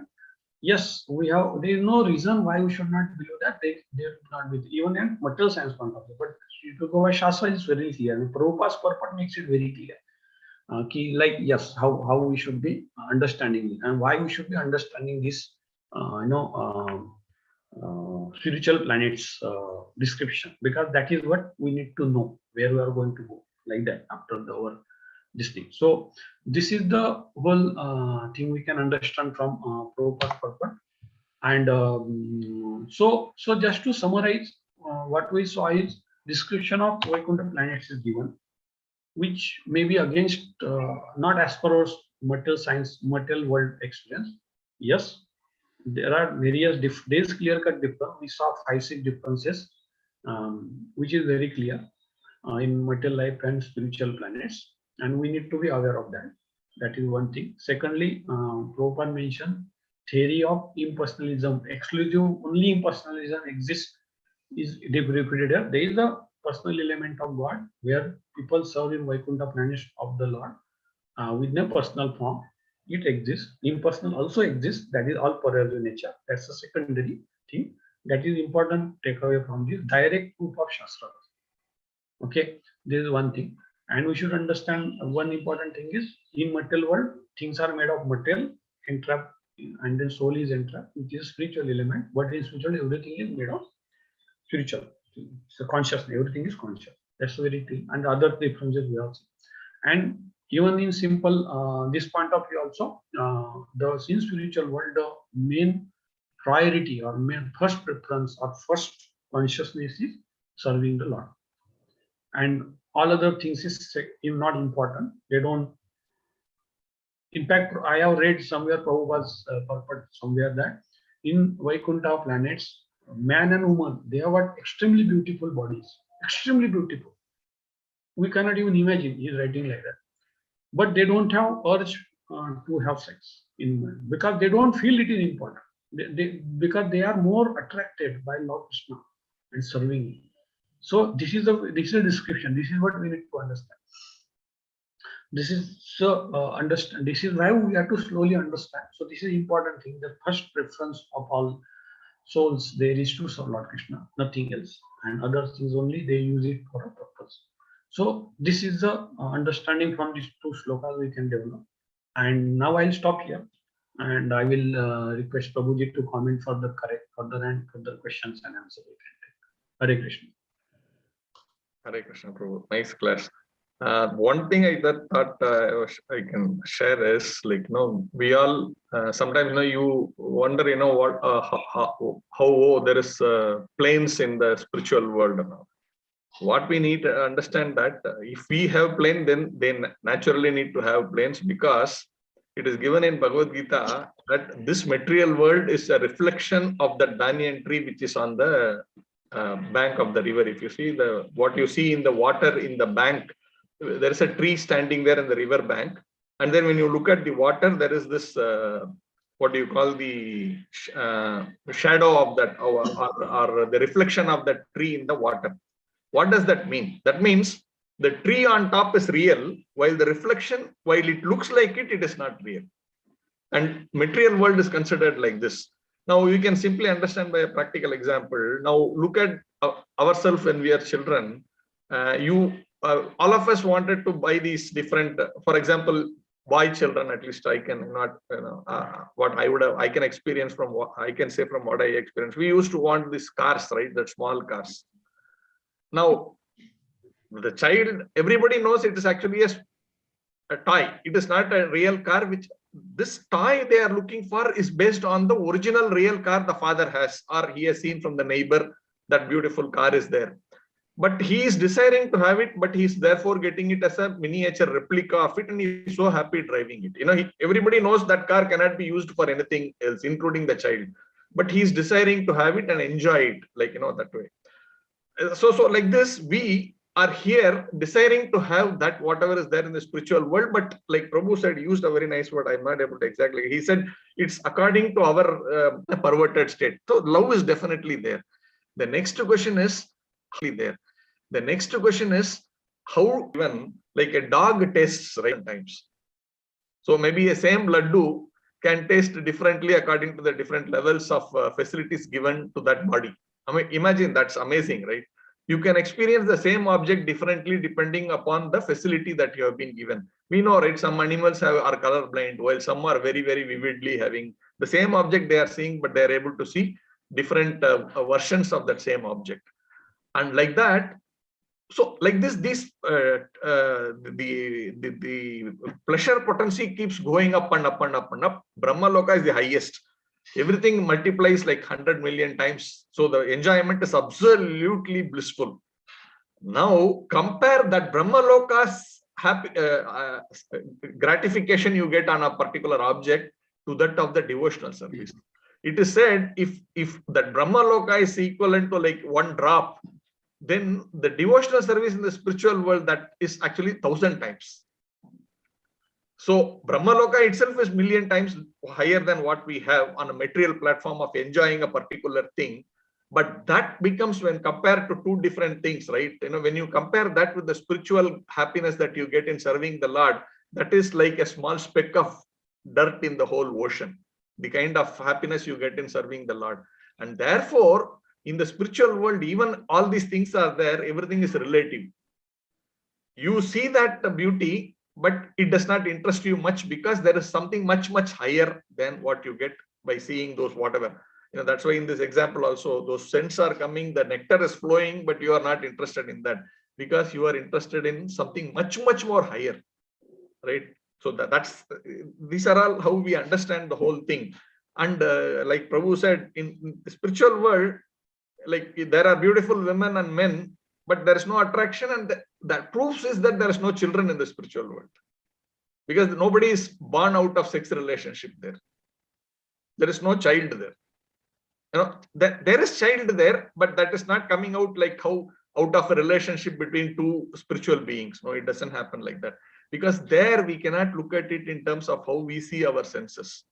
yes, there is no reason why we should not believe that they should not be, even in material science point of view. But if you go by Shastra, it's very clear. And Prabhupada's purport makes it very clear. Like yes, how we should be understanding it and why we should be understanding this, spiritual planets description, because that is what we need to know where we are going to go, like that after our this thing. So this is the whole thing we can understand from Prabhupada's purport. And so just to summarize, what we saw is description of Vaikuntha planets is given, which may be against not as per our material science, material world experience. Yes, there are various there is clear-cut difference. We saw 5-6 differences, which is very clear in material life and spiritual planets, and we need to be aware of that. That is one thing. Secondly, Prabhupada mentioned theory of impersonalism. Exclusive, only impersonalism exists is repeated here. There is a personal element of God where people serve in Vaikuntha planets of the Lord with no personal form. It exists. Impersonal also exists. That is all pervasive nature. That's a secondary thing. That is important takeaway from this direct proof of Shastra. Okay, this is one thing. And we should understand one important thing is in material world, things are made of material, entrapped, and then soul is entrapped, which is spiritual element. But in spiritual, everything is made of spiritual. So consciousness, everything is conscious. That's very clear. And other differences we have seen. And even in simple this point of view also, the in spiritual world, the main priority or main first preference or first consciousness is serving the Lord. And all other things is not important. They don't. In fact, I have read somewhere, Prabhupada's purport somewhere that in Vaikuntha planets, man and woman, they have got extremely beautiful bodies, extremely beautiful. We cannot even imagine. He's writing like that. But they don't have urge to have sex in men because they don't feel it is important. Because they are more attracted by Lord Krishna and serving him. So this is a description. This is what we need to understand. This is understand. This is why we have to slowly understand. So this is important thing. The first preference of all souls there is to serve Lord Krishna, nothing else, and other things only they use it for a purpose. So this is the understanding from these two slokas we can develop. And now I'll stop here, and I will request Prabhuji to comment further questions and answers. Hare Krishna.
Hare Krishna, Prabhu. Nice class. One thing I thought I can share is like, we all sometimes, you wonder, what, how there is planes in the spiritual world. What we need to understand that if we have plane, then they naturally need to have planes, because it is given in Bhagavad Gita that this material world is a reflection of the banyan tree which is on the bank of the river. If you see what you see in the water in the bank, there is a tree standing there in the river bank, and then when you look at the water, there is this what do you call the shadow of that, or the reflection of that tree in the water. What does that mean? That means the tree on top is real, while the reflection, while it looks like it is not real. And material world is considered like this. Now you can simply understand by a practical example. Now look at ourselves when we are children. All of us wanted to buy these different, for example, boy children, at least I can not, what I would have, I can experience from what I can say from what I experienced. We used to want these cars, right? That small cars. Now, the child, everybody knows it is actually a toy. It is not a real car. Which this toy they are looking for is based on the original real car the father has, or he has seen from the neighbor. That beautiful car is there, but he is desiring to have it, but he is therefore getting it as a miniature replica of it, and he is so happy driving it. Everybody knows that car cannot be used for anything else, including the child, but he is desiring to have it and enjoy it, like that way. So like this, we are here desiring to have that whatever is there in the spiritual world, but like Prabhu said, he used a very nice word. I'm not able to exactly. He said it's according to our perverted state. So love is definitely there. The next question is how even like a dog tastes, right? Sometimes. So maybe a same laddu can taste differently according to the different levels of facilities given to that body. I mean, imagine, that's amazing, right? You can experience the same object differently depending upon the facility that you have been given. We know, right? Some animals are colorblind, while some are very, very vividly having the same object they are seeing, but they are able to see different versions of that same object. And like that, so like this, the pleasure potency keeps going up and up and up and up. Brahma Loka is the highest. Everything multiplies like 100 million times. So the enjoyment is absolutely blissful. Now compare that Brahma Loka's happy gratification you get on a particular object to that of the devotional service. It is said if that Brahma Loka is equivalent to like one drop, then the devotional service in the spiritual world, that is actually 1,000 times. So Brahmaloka itself is million times higher than what we have on a material platform of enjoying a particular thing. But that becomes, when compared to two different things, right? When you compare that with the spiritual happiness that you get in serving the Lord, that is like a small speck of dirt in the whole ocean, the kind of happiness you get in serving the Lord. And therefore, in the spiritual world, even all these things are there, everything is relative. You see that beauty, but it does not interest you much because there is something much, much higher than what you get by seeing those whatever. That's why in this example also, those scents are coming, the nectar is flowing, but you are not interested in that because you are interested in something much, much more higher, right? So that's these are all how we understand the whole thing. And like Prabhu said, in the spiritual world, like there are beautiful women and men, but there is no attraction, and that proves is that there is no children in the spiritual world, because nobody is born out of sex relationship there. There is no child there. There is child there, but that is not coming out like how out of a relationship between two spiritual beings. No, it doesn't happen like that, because there we cannot look at it in terms of how we see our senses.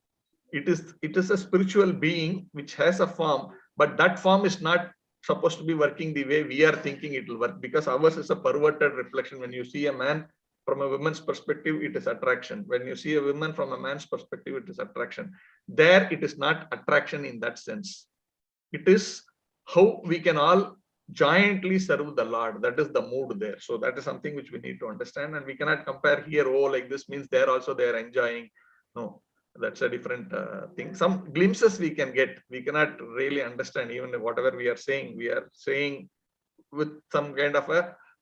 It is a spiritual being which has a form, but that form is not supposed to be working the way we are thinking it will work, because ours is a perverted reflection. When you see a man from a woman's perspective, it is attraction. When you see a woman from a man's perspective, it is attraction. There, it is not attraction in that sense. It is how we can all jointly serve the Lord. That is the mood there. So that is something which we need to understand, and we cannot compare here, oh, like this means there also they are enjoying. No. That's a different thing. Some glimpses we can get. We cannot really understand even whatever we are saying. We are saying with some kind of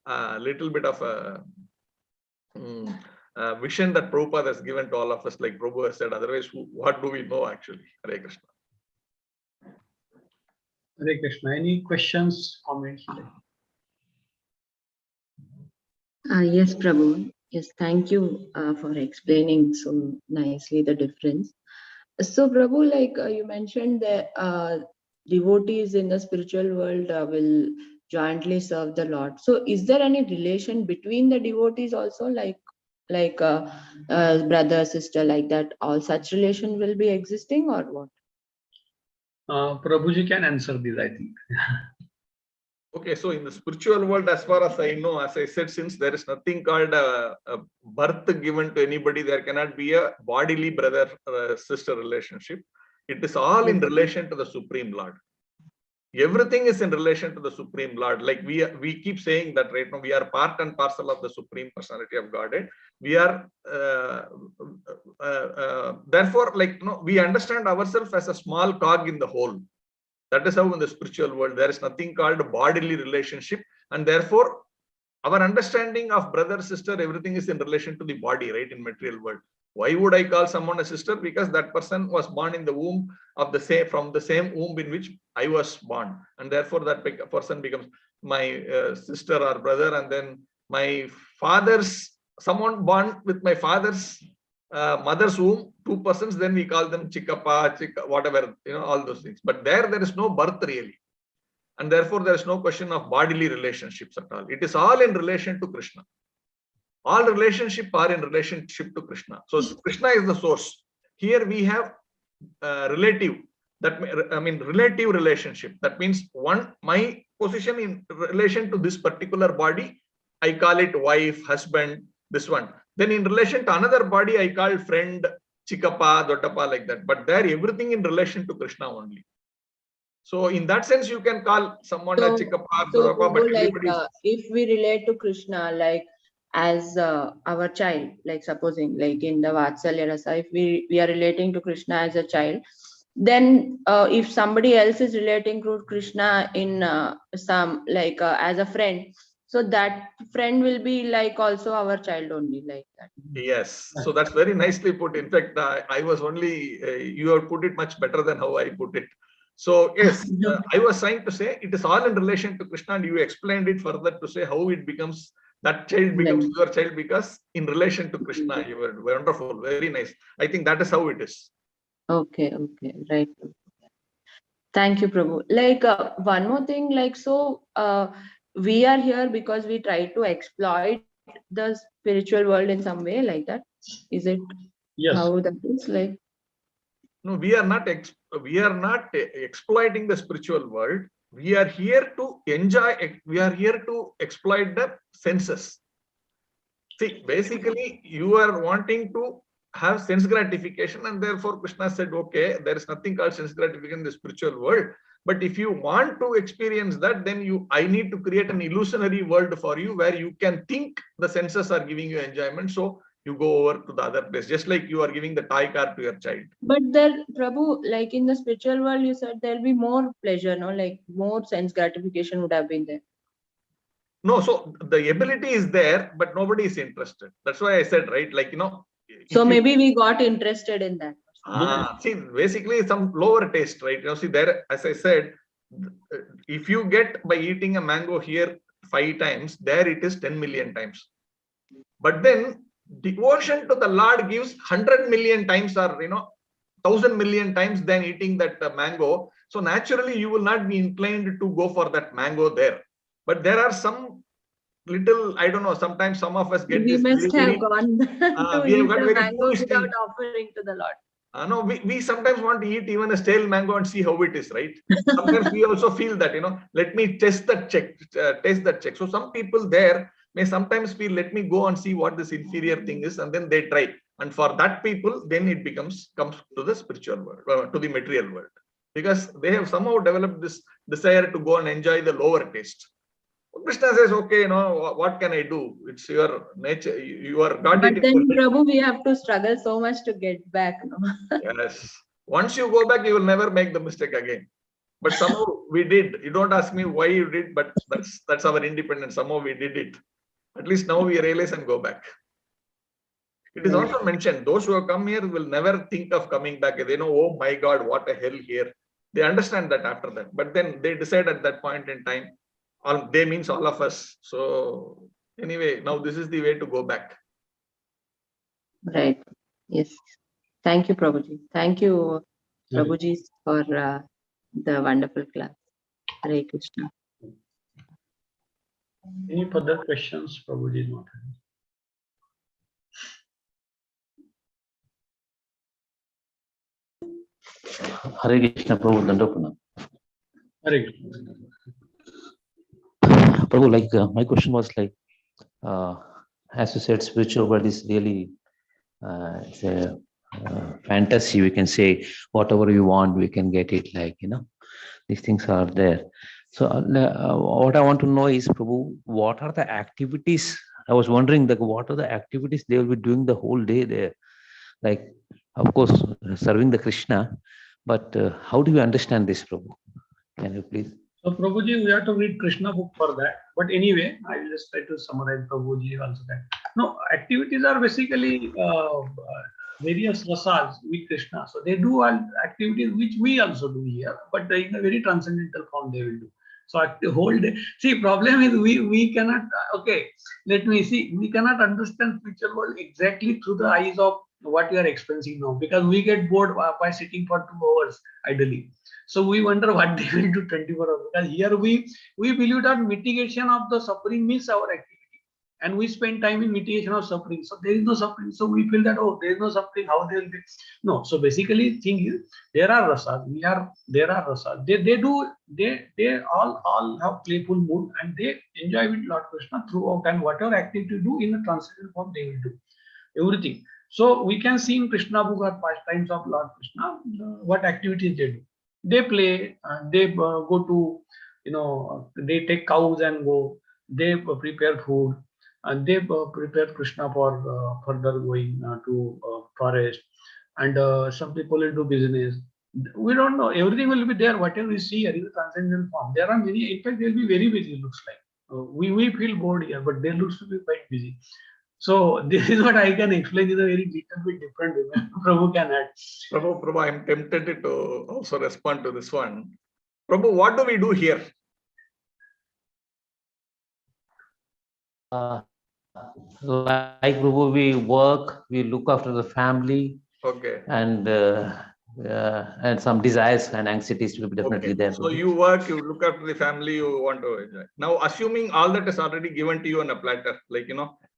a little bit of a vision that Prabhupada has given to all of us, like Prabhu has said. Otherwise, what do we know actually? Hare Krishna.
Hare Krishna. Any questions, comments?
Yes, Prabhu. Yes, thank you for explaining so nicely the difference. So, Prabhu, like you mentioned that devotees in the spiritual world will jointly serve the Lord. So is there any relation between the devotees also, like brother, sister, like that? All such relation will be existing or what?
Prabhuji can answer this, I think.
Okay, so in the spiritual world, as far as I know, as I said, since there is nothing called a birth given to anybody, there cannot be a bodily brother sister relationship. It is all in relation to the Supreme Lord. Everything is in relation to the Supreme Lord. Like we keep saying that right now, we are part and parcel of the Supreme Personality of Godhead. We are therefore, like, you know, we understand ourselves as a small cog in the whole. That is how in the spiritual world there is nothing called bodily relationship, and therefore our understanding of brother, sister, everything is in relation to the body, right? In material world. Why would I call someone a sister? Because that person was born in the womb of the same, from the same womb in which I was born, and therefore that person becomes my sister or brother. And then my father's, someone born with my father's mother's womb, two persons, then we call them chikappa, whatever, you know, all those things. But there is no birth really, and therefore there is no question of bodily relationships at all. It is all in relation to Krishna. All relationships are in relationship to Krishna. So Krishna is the source. Here we have relative, that I mean relative relationship. That means my position in relation to this particular body, I call it wife, husband, this one. Then in relation to another body, I call friend, chikappa, dottappa, like that. But there everything in relation to Krishna only. So in that sense, you can call someone a chikappa, dottappa, but everybody.
If we relate to Krishna like as our child, like supposing like in the Vatsalya Rasa, if we are relating to Krishna as a child, then if somebody else is relating to Krishna in some like as a friend, so that friend will be like also our child only, like that.
Yes, so that's very nicely put. In fact, I was only, you have put it much better than how I put it. So yes, I was trying to say it is all in relation to Krishna, and you explained it further to say how it becomes, that child becomes your child because in relation to Krishna. You were wonderful, very nice. I think that is how it is.
Okay, right. Thank you, Prabhu. Like one more thing, like so we are here because we try to exploit the spiritual world in some way, like that. Is it how that is like?
No, we are not exploiting the spiritual world. We are here to enjoy, we are here to exploit the senses. See, basically, you are wanting to have sense gratification, and therefore Krishna said, okay, there is nothing called sense gratification in the spiritual world. But if you want to experience that, then I need to create an illusionary world for you where you can think the senses are giving you enjoyment. So you go over to the other place, just like you are giving the toy car to your child.
But there, Prabhu, like in the spiritual world, you said there'll be more pleasure, no? Like more sense gratification would have been there.
No, so the ability is there, but nobody is interested. That's why I said, right? Like, you know.
So maybe we got interested in that.
See, basically some lower taste, right? You know, see there, as I said, if you get by eating a mango here 5 times, there it is 10 million times. But then devotion to the Lord gives 100 million times, or 1,000 million times than eating that mango. So naturally, you will not be inclined to go for that mango there. But there are some little, I don't know, sometimes some of us get
we
this.
We must have gone to eat the mango without offering to the Lord.
No, we sometimes want to eat even a stale mango and see how it is, right? Sometimes we also feel that, let me taste that check. So some people there may sometimes feel, let me go and see what this inferior thing is, and then they try. And for that people, then it comes to the spiritual world, to the material world, because they have somehow developed this desire to go and enjoy the lower taste. Krishna says, okay, what can I do? It's your nature. You are God.
But then, Prabhu, we have to struggle so much to get back.
Yes. Once you go back, you will never make the mistake again. But somehow we did. You don't ask me why you did, but that's our independence. Somehow we did it. At least now we realize and go back. It is also mentioned, those who have come here will never think of coming back. They know, oh my God, what a hell here. They understand that after that. But then they decide at that point in time, they means all of us. So anyway, now this is the way to go back.
Right. Yes. Thank you, Prabhuji. Thank you, Prabhuji, for the wonderful class. Hare Krishna.
Any further questions? Prabhuji is not having.
Hare Krishna, Prabhu, Dandapana.
Hare Krishna.
Prabhu, like my question was like, as you said, spiritual world is really it's a fantasy. We can say whatever we want, we can get it. Like these things are there. So what I want to know is, Prabhu, what are the activities? I was wondering, like, what are the activities they will be doing the whole day there? Like, of course, serving the Krishna, but how do you understand this, Prabhu? Can you please?
So Prabhuji, we have to read Krishna book for that. But anyway, I will just try to summarize Prabhuji also that. No, activities are basically various rasas with Krishna. So they do all activities which we also do here, but in a very transcendental form they will do. So the whole day. See, problem is we cannot. Okay, let me see. We cannot understand spiritual world exactly through the eyes of what we are experiencing now, because we get bored by sitting for 2 hours idly. So we wonder what they will do 24 hours. Because here we believe that mitigation of the suffering means our activity, and we spend time in mitigation of suffering. So there is no suffering. So we feel that, oh, there is no suffering. How they will be? No. So basically, thing is there are rasas. There are rasas. They all have playful mood, and they enjoy with Lord Krishna throughout. And whatever activity do in a transcendental form, they will do everything. So we can see in Krishna book or pastimes of Lord Krishna what activities they do. They play, they go to, they take cows and go, they prepare food, and they prepare Krishna for further going to forest, and some people will do business. We don't know, everything will be there, whatever we see here is a transcendental form. There are many, in fact, they'll be very busy, looks like. We feel bored here, but they looks to be quite busy. So this is what I can explain in a very little bit different way. Prabhu can add.
Prabhu, I'm tempted to also respond to this one. Prabhu, what do we do here?
Like Prabhu, we work, we look after the family.
Okay.
And some desires and anxieties will be definitely there.
So you work, you look after the family, you want to enjoy. Now, assuming all that is already given to you on a platter, like,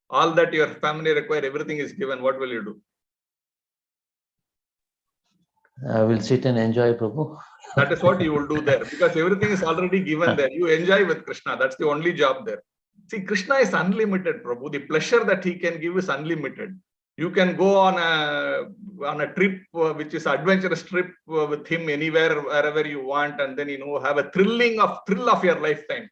all that your family require, everything is given, what will you do?
I will sit and enjoy, Prabhu.
That is what you will do there, because everything is already given there. You enjoy with Krishna. That's the only job there. See, Krishna is unlimited, Prabhu. The pleasure that he can give is unlimited. You can go on a trip, which is adventurous trip with him anywhere, wherever you want, and then have a thrill of your lifetime.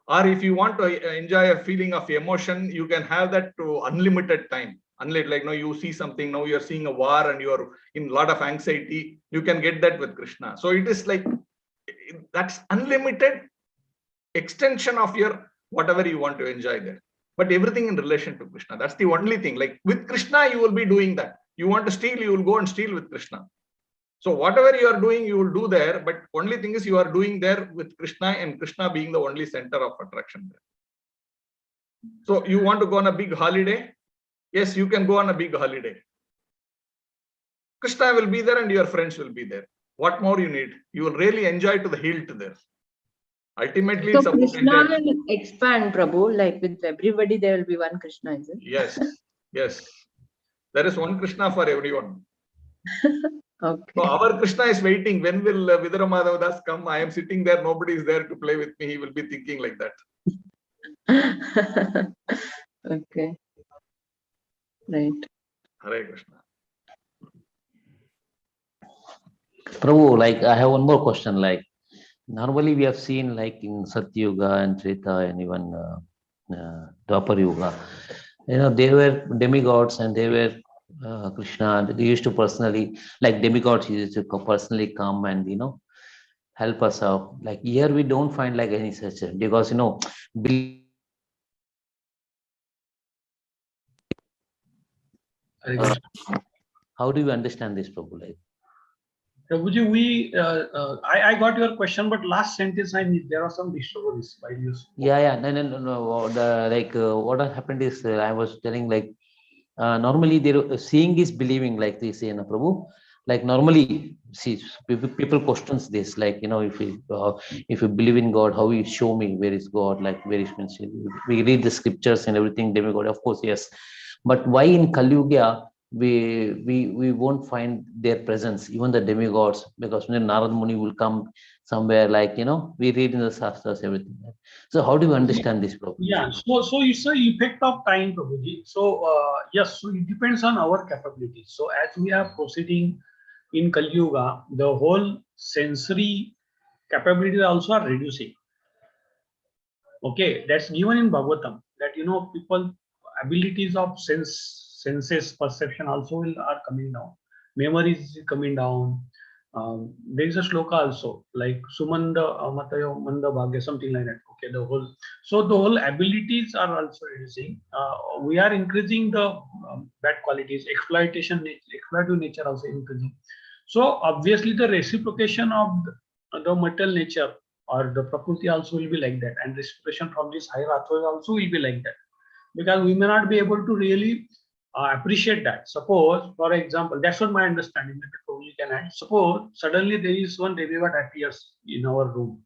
Or if you want to enjoy a feeling of emotion, you can have that to unlimited time. Unless, like, you see something, now you're seeing a war and you're in a lot of anxiety, you can get that with Krishna. So it is like, that's unlimited extension of your whatever you want to enjoy there. But everything in relation to Krishna. That's the only thing. Like with Krishna, you will be doing that. You want to steal, you will go and steal with Krishna. So whatever you are doing, you will do there. But only thing is you are doing there with Krishna, and Krishna being the only center of attraction there. So you want to go on a big holiday? Yes, you can go on a big holiday. Krishna will be there and your friends will be there. What more you need? You will really enjoy to the hilt there. Ultimately,
so Krishna will expand, Prabhu, like with everybody there will be one Krishna, is it?
Yes, yes. There is one Krishna for everyone.
Okay.
So our Krishna is waiting. When will Vidura Madhava Das come? I am sitting there, nobody is there to play with me. He will be thinking like that.
Okay. Right.
Hare Krishna.
Prabhu, like I have one more question. Like normally we have seen, like in Satyuga and Treta and even Dwapar Yuga, they were demigods and they were Krishna. They used to personally, like demigods used to personally come and help us out. Like here we don't find like any such, because how do you understand this, Prabhu? Like,
Prabhuji, I got your question, but last sentence I missed. There are some disturbance while you spoke.
Yeah. No. What happened is, I was telling, like, normally they seeing is believing, like they say, Prabhu. Like normally, see, people questions this, like, if you believe in God, how you show me where is God, like where is, we read the scriptures and everything, demigod, of course, yes. But why in Kali Yuga we won't find their presence, even the demigods, because when Narad Muni will come somewhere, like, we read in the Shastras, everything. So how do you understand this problem?
Yeah, so it's a effect of time, Prabhuji. So yes, so it depends on our capabilities. So as we are proceeding in Kali Yuga, the whole sensory capabilities also are reducing. Okay, that's given in Bhagavatam, that people abilities of senses perception also are coming down. Memory is coming down. There is a shloka also, like Sumanda Matayo Manda Bhagya, something like that. Okay, the whole abilities are also reducing. We are increasing the bad qualities, exploitative nature also increasing. So obviously the reciprocation of the material nature or the Prakriti also will be like that, and reciprocation from this higher authority also will be like that, because we may not be able to really appreciate that. Suppose, for example, that's what my understanding. Maybe probably can add. Suppose suddenly there is one demigod appears in our room.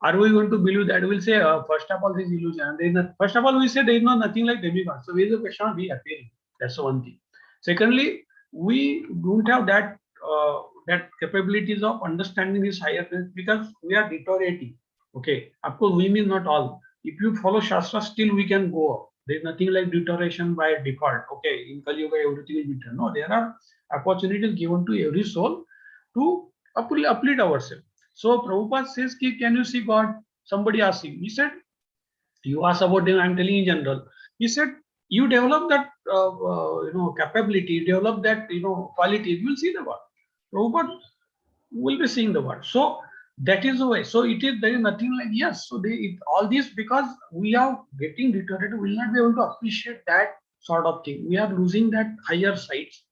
Are we going to believe that? We'll say, first of all, this is illusion. And there is not, first of all, we say there is nothing like demigod. So, where is the question of be appearing? That's the one thing. Secondly, we don't have that capabilities of understanding this higher things because we are deteriorating. Okay, of course, we mean not all. If you follow Shastra, still we can go up. There is nothing like deterioration by default. Okay, in Kali Yuga, everything will be done. No, there are opportunities given to every soul to uplift ourselves. So Prabhupada says, can you see God? Somebody asked him. He said, you asked about them, I'm telling in general. He said, you develop that capability, develop that quality, you will see the God. Prabhupada will be seeing the word. So that is the way. So there is nothing like, yes. So all this, because we are getting deteriorated, we will not be able to appreciate that sort of thing. We are losing that higher sides.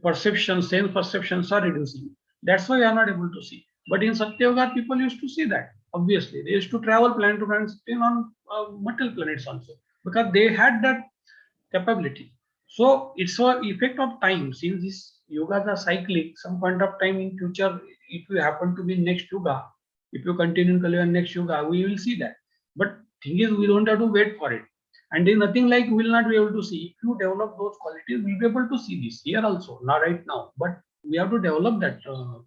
Perceptions, sense perceptions are reducing. That's why we are not able to see. But in Satya people used to see that. Obviously, they used to travel planet to planet, still on material planets also, because they had that capability. So it's an effect of time. Since these yogas are cyclic, some point of time in future, if you happen to be next yoga, if you continue in Kali Yuga next yoga, we will see that. But thing is, we don't have to wait for it. And there's nothing like we will not be able to see. If you develop those qualities, we'll be able to see this here also, not right now. But we have to develop that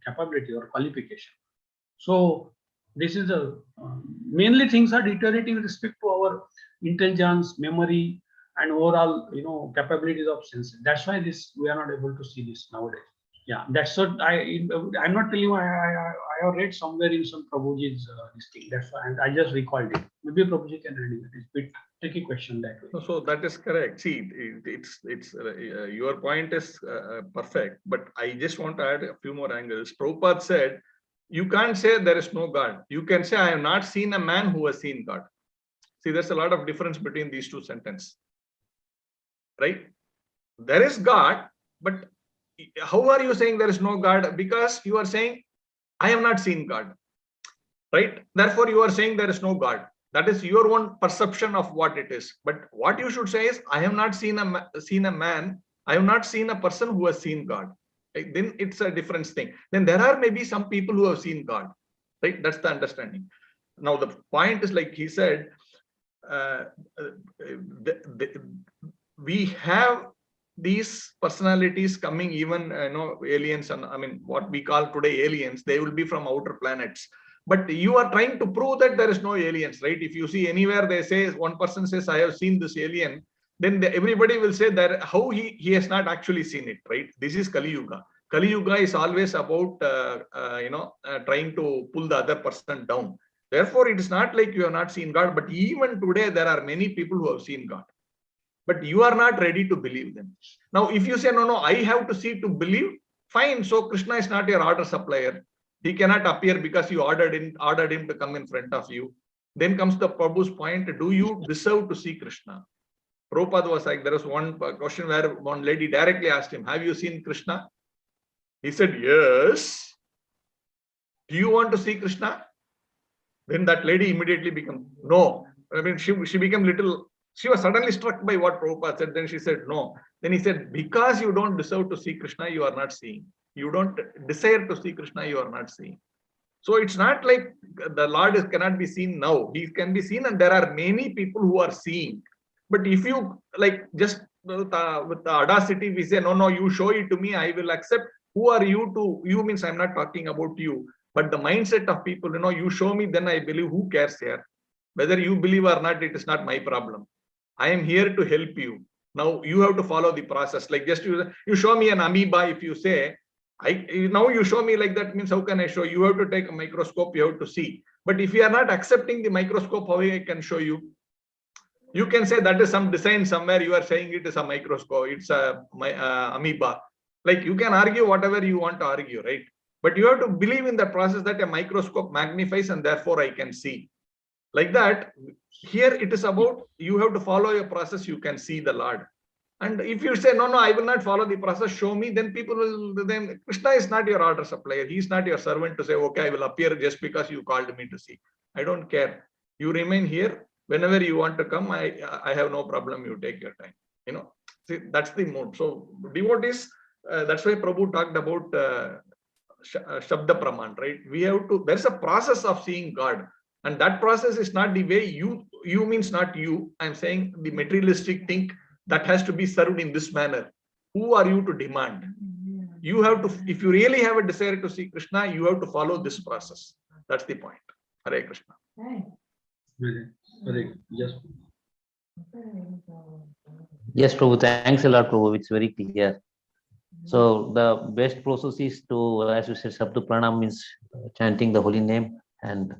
capability or qualification. So this is mainly things are deteriorating with respect to our intelligence, memory, and overall, capabilities of senses. That's why we are not able to see this nowadays. Yeah, that's what I'm not telling you. I have read somewhere in some Prabhuji's this thing. That's why I just recalled it. Maybe Prabhuji can read it. It's a bit tricky question that way.
So that is correct. See, it's your point is perfect, but I just want to add a few more angles. Prabhupada said, you can't say there is no God. You can say, I have not seen a man who has seen God. See, there's a lot of difference between these two sentences, right? There is God, but how are you saying there is no God? Because you are saying, I have not seen God, right? Therefore, you are saying there is no God. That is your own perception of what it is. But what you should say is, I have not seen a man. I have not seen a person who has seen God. Right? Then it's a different thing. Then there are maybe some people who have seen God, right? That's the understanding. Now the point is, like he said, we have these personalities coming, even aliens, and I mean what we call today aliens, they will be from outer planets. But you are trying to prove that there is no aliens, right? If you see anywhere they say, one person says, I have seen this alien, then everybody will say that how he has not actually seen it, right? This is Kali Yuga. Kali Yuga is always about trying to pull the other person down. Therefore, it is not like you have not seen God, but even today there are many people who have seen God, but you are not ready to believe them. Now, if you say, no, I have to see to believe, fine. So Krishna is not your order supplier. He cannot appear because you ordered him to come in front of you. Then comes the Prabhu's point, do you deserve to see Krishna? Prabhupada was like, there was one question where one lady directly asked him, have you seen Krishna? He said, yes. Do you want to see Krishna? Then that lady immediately became, no. I mean, she became little she was suddenly struck by what Prabhupada said. Then she said, no. Then he said, because you don't deserve to see Krishna, you are not seeing. You don't desire to see Krishna, you are not seeing. So it's not like the Lord cannot be seen now. He can be seen, and there are many people who are seeing. But if you like just with the audacity, we say, no, no, you show it to me, I will accept. Who are you to? You means I'm not talking about you. But the mindset of people, you show me, then I believe. Who cares here? Whether you believe or not, it is not my problem. I am here to help you. Now you have to follow the process. Like just you show me an amoeba, if you say, now you show me like that, means how can I show? You have to take a microscope, you have to see. But if you are not accepting the microscope, how I can show you? You can say that is some design somewhere, you are saying it is a microscope, it's a amoeba. Like you can argue whatever you want to argue, right? But you have to believe in the process that a microscope magnifies and therefore I can see. Like that, here it is about you have to follow your process, you can see the Lord. And if you say, no, no, I will not follow the process, show me, then people will, then Krishna is not your order supplier. He is not your servant to say, okay, I will appear just because you called me to see. I don't care. You remain here. Whenever you want to come, I have no problem. You take your time. See, that's the mood. So devotees, that's why Prabhu talked about Shabda Praman, right? We have to, there's a process of seeing God. And that process is not the way you means not you. I'm saying the materialistic thing that has to be served in this manner. Who are you to demand? You have to, if you really have a desire to see Krishna, you have to follow this process. That's the point. Hare Krishna.
Yes.
Yes, Prabhu. Thanks a lot, Prabhu. It's very clear. So the best process is to, as you said, Sabdu Pranam means chanting the holy name and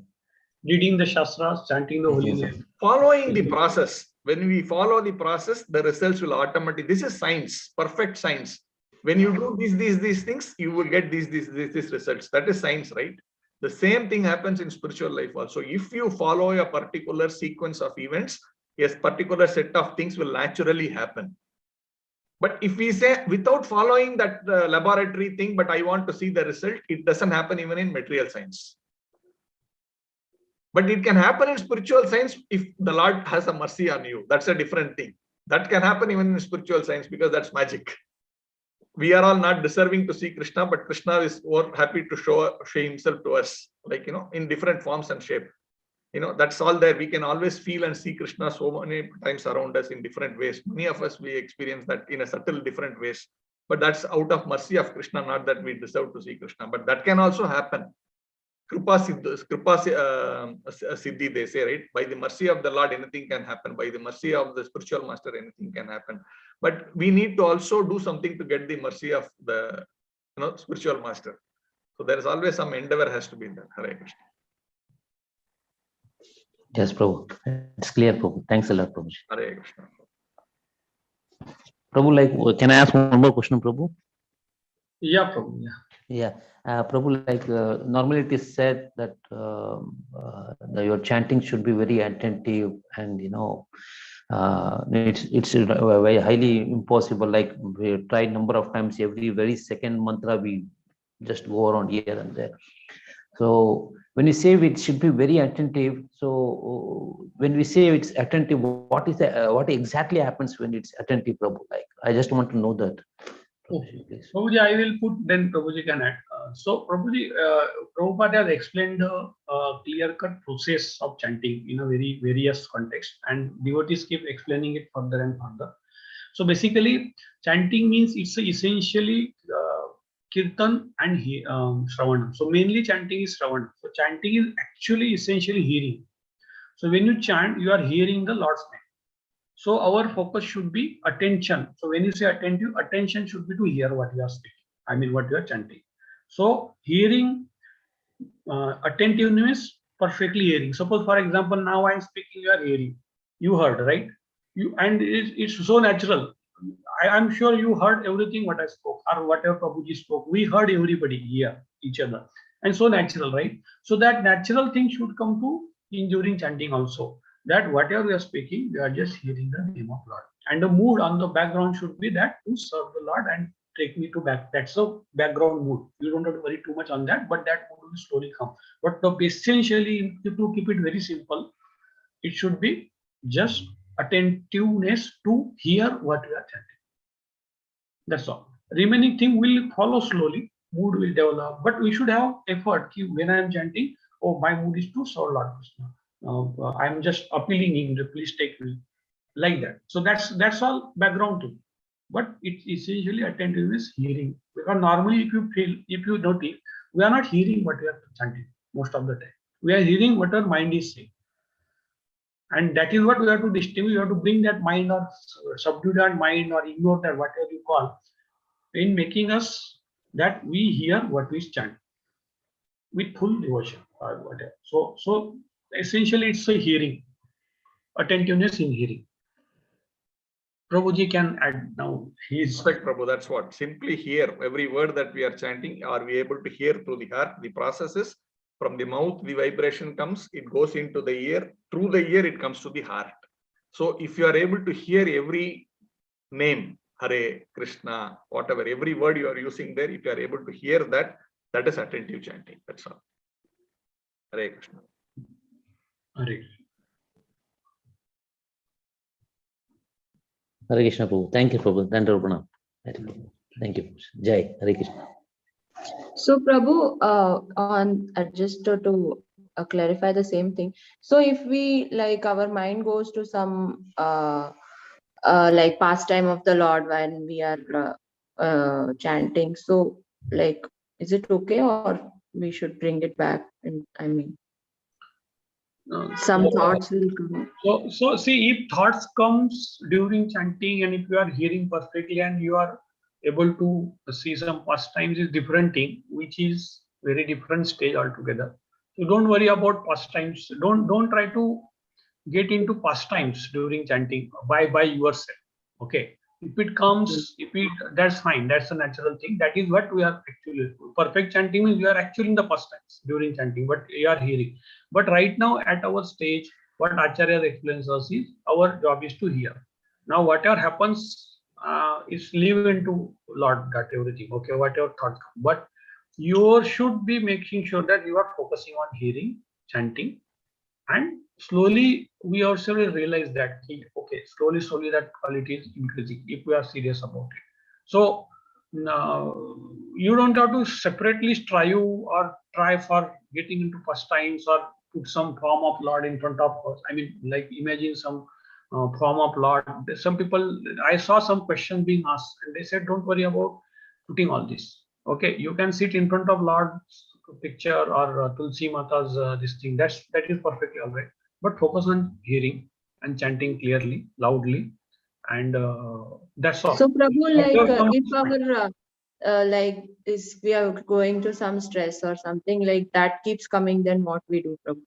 Reading the Shastras, chanting the holy name.
Following the process. When we follow the process, the results will automatically. This is science, perfect science. When you do these things, you will get these results. That is science, right? The same thing happens in spiritual life also. If you follow a particular sequence of events, a particular set of things will naturally happen. But if we say without following that laboratory thing, but I want to see the result, it doesn't happen even in material science. But it can happen in spiritual science if the Lord has a mercy on you. That's a different thing. That can happen even in spiritual science because that's magic. We are all not deserving to see Krishna, but Krishna is more happy to show himself to us, like, in different forms and shape. That's all there. We can always feel and see Krishna so many times around us in different ways. Many of us, we experience that in a subtle different ways. But that's out of mercy of Krishna, not that we deserve to see Krishna. But that can also happen. Kripa Siddhi, they say, right? By the mercy of the Lord, anything can happen. By the mercy of the spiritual master, anything can happen. But we need to also do something to get the mercy of the spiritual master. So there is always some endeavor has to be done. Hare Krishna.
Yes, Prabhu. It's clear, Prabhu. Thanks a lot, Prabhu.
Hare Krishna.
Prabhu, can I ask one more question, Prabhu?
Yeah, Prabhu.
Yeah. Prabhu, normally it is said that your chanting should be very attentive and, it's very highly impossible. Like we tried number of times, every very second mantra, we just go around here and there. So when you say it should be very attentive, so when we say it's attentive, what exactly happens when it's attentive, Prabhu? I just want to know that.
Okay. Prabhuji, I will put, then Prabhuji can add. So Prabhuji, Prabhupada has explained the clear-cut process of chanting in a very various context, and devotees keep explaining it further and further. So basically, chanting means it's essentially kirtan and shravanam. So mainly chanting is shravanam. So chanting is actually essentially hearing. So when you chant, you are hearing the Lord's name. So our focus should be attention. So when you say attentive, attention should be to hear what you are speaking. What you are chanting. So hearing, attentiveness, perfectly hearing. Suppose, for example, now I am speaking, you are hearing. You heard, right? And it's so natural. I'm sure you heard everything what I spoke or whatever Prabhuji spoke. We heard everybody here, each other. And so natural, right? So that natural thing should come to during chanting also. That whatever we are speaking, we are just hearing the name of Lord. And the mood on the background should be that to serve the Lord and take me to back. That's the background mood. You don't have to worry too much on that, but that mood will slowly come. But essentially, to keep it very simple, it should be just attentiveness to hear what we are chanting. That's all. Remaining thing will follow slowly. Mood will develop, but we should have effort. When I am chanting, oh, my mood is to serve Lord Krishna. I'm just appealing him. Please take me, like that. So that's all background to. But it's essentially attentiveness, hearing. Because normally, if you notice, we are not hearing what we are chanting most of the time. We are hearing what our mind is saying. And that is what we have to distinguish. You have to bring that mind or subdue that mind or ignore that, whatever you call, in making us that we hear what we chant with full devotion or whatever. So essentially it's a hearing, attentiveness in hearing. Prabhuji can add now. He's
Respect, Prabhu. That's what. Simply hear every word that we are chanting. Are we able to hear through the heart? The process is from the mouth, the vibration comes, it goes into the ear. Through the ear, it comes to the heart. So if you are able to hear every name, Hare, Krishna, whatever, every word you are using there, if you are able to hear that, that is attentive chanting. That's all. Hare Krishna.
Hare.
Hare Krishna, Prabhu. Thank you, Prabhu. Thank you. Jai, Hare Krishna.
So Prabhu, on just to clarify the same thing. So if we like our mind goes to some like pastime of the Lord when we are chanting, so like is it okay or we should bring it back? And I mean, some thoughts will come.
So see, if thoughts comes during chanting and if you are hearing perfectly and you are able to see some pastimes, is different thing, which is very different stage altogether. So don't worry about pastimes. Don't try to get into pastimes during chanting by yourself. Okay. If it comes, that's fine. That's a natural thing. That is what we are actually. Perfect chanting means we are actually in the pastimes during chanting, but you are hearing. But right now at our stage, what Acharya explains us is our job is to hear. Now whatever happens is leave into Lord that everything. Okay, whatever thought, but you should be making sure that you are focusing on hearing, chanting, and slowly we also will realize that okay, slowly that quality is increasing if we are serious about it. So now you don't have to separately strive or try for getting into pastimes or put some form of Lord in front of us. I mean, like imagine some form of Lord. Some people, I saw some questions being asked and they said, don't worry about putting all this. Okay, you can sit in front of Lord's picture or Tulsi Mata's this thing. That is perfectly all right. But focus on hearing and chanting clearly, loudly, and that's all.
So Prabhu, like if our like is we are going to some stress or something like that keeps coming, then what we do, Prabhu?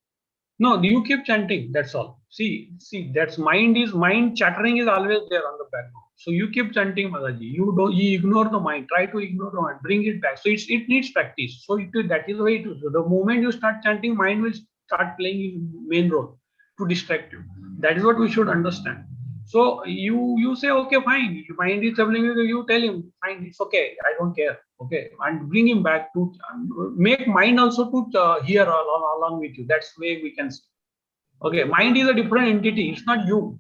No, you keep chanting. That's all. See, that's mind chattering is always there on the background. So you keep chanting, Mataji. You ignore the mind. Try to ignore the mind. Bring it back. So it needs practice. So that is the way it is. The moment you start chanting, mind will start playing its main role to distract you. That is what we should understand. So you say, okay, fine. Mind is troubling you. You tell him, fine, it's okay. I don't care. Okay, and bring him back to make mind also to hear along with you. That's the way we can see. Okay, mind is a different entity. It's not you.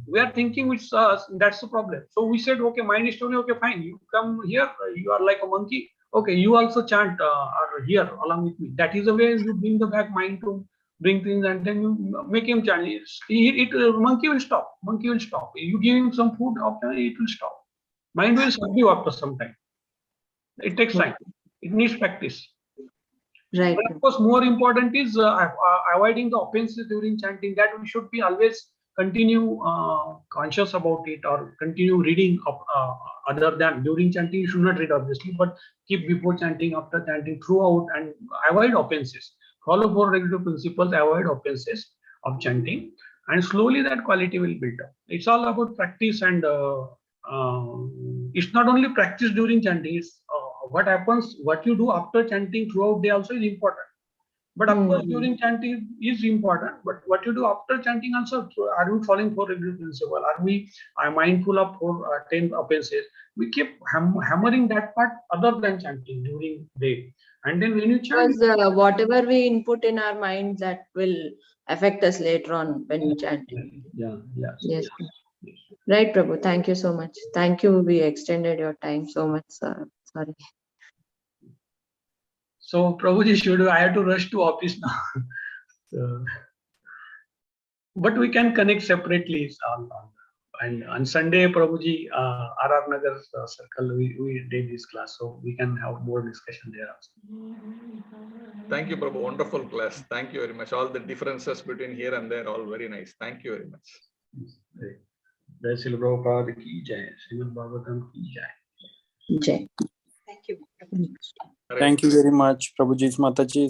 We are thinking which that's the problem. So we said, okay, mind is telling, okay, fine. You come here. You are like a monkey. Okay, you also chant or hear along with me. That is the way you bring the back mind to bring things, and then you make him chant. Monkey will stop. Monkey will stop. You give him some food, after it will stop. Mind will subdue after some time. It takes time. It needs practice.
Right.
But of course, more important is avoiding the offenses during chanting. That we should be always continue conscious about it or continue reading other than during chanting. You should not read obviously, but keep before chanting, after chanting, throughout, and avoid offenses. Follow 4 regulative principles. Avoid offenses of chanting, and slowly that quality will build up. It's all about practice, and it's not only practice during chanting. It's what happens, what you do after chanting throughout day also is important. But of course, during chanting is important. But what you do after chanting also, are we following 4 regulative principles? Are we mindful of 10 offenses? We keep hammering that part other than chanting during day. And then when you chant,
because whatever we input in our mind, that will affect us later on when we chant.
Yeah, yes.
Yes. Right, Prabhu. Thank you so much. Thank you. We extended your time so much, sir. Sorry.
So, Prabhuji, I have to rush to office now. So, but we can connect separately. And on Sunday, Prabhuji, RR Nagar circle, we did this class, so we can have more discussion there also.
Thank you, Prabhu. Wonderful class. Thank you very much. All the differences between here and there, all very nice. Thank you very much.
Jai Srila Prabhupada ki jai, Srimad Bhagavatam ki jai.
Jai.
Thank you.
Hare
Thank you very much, Prabhuji Mataji.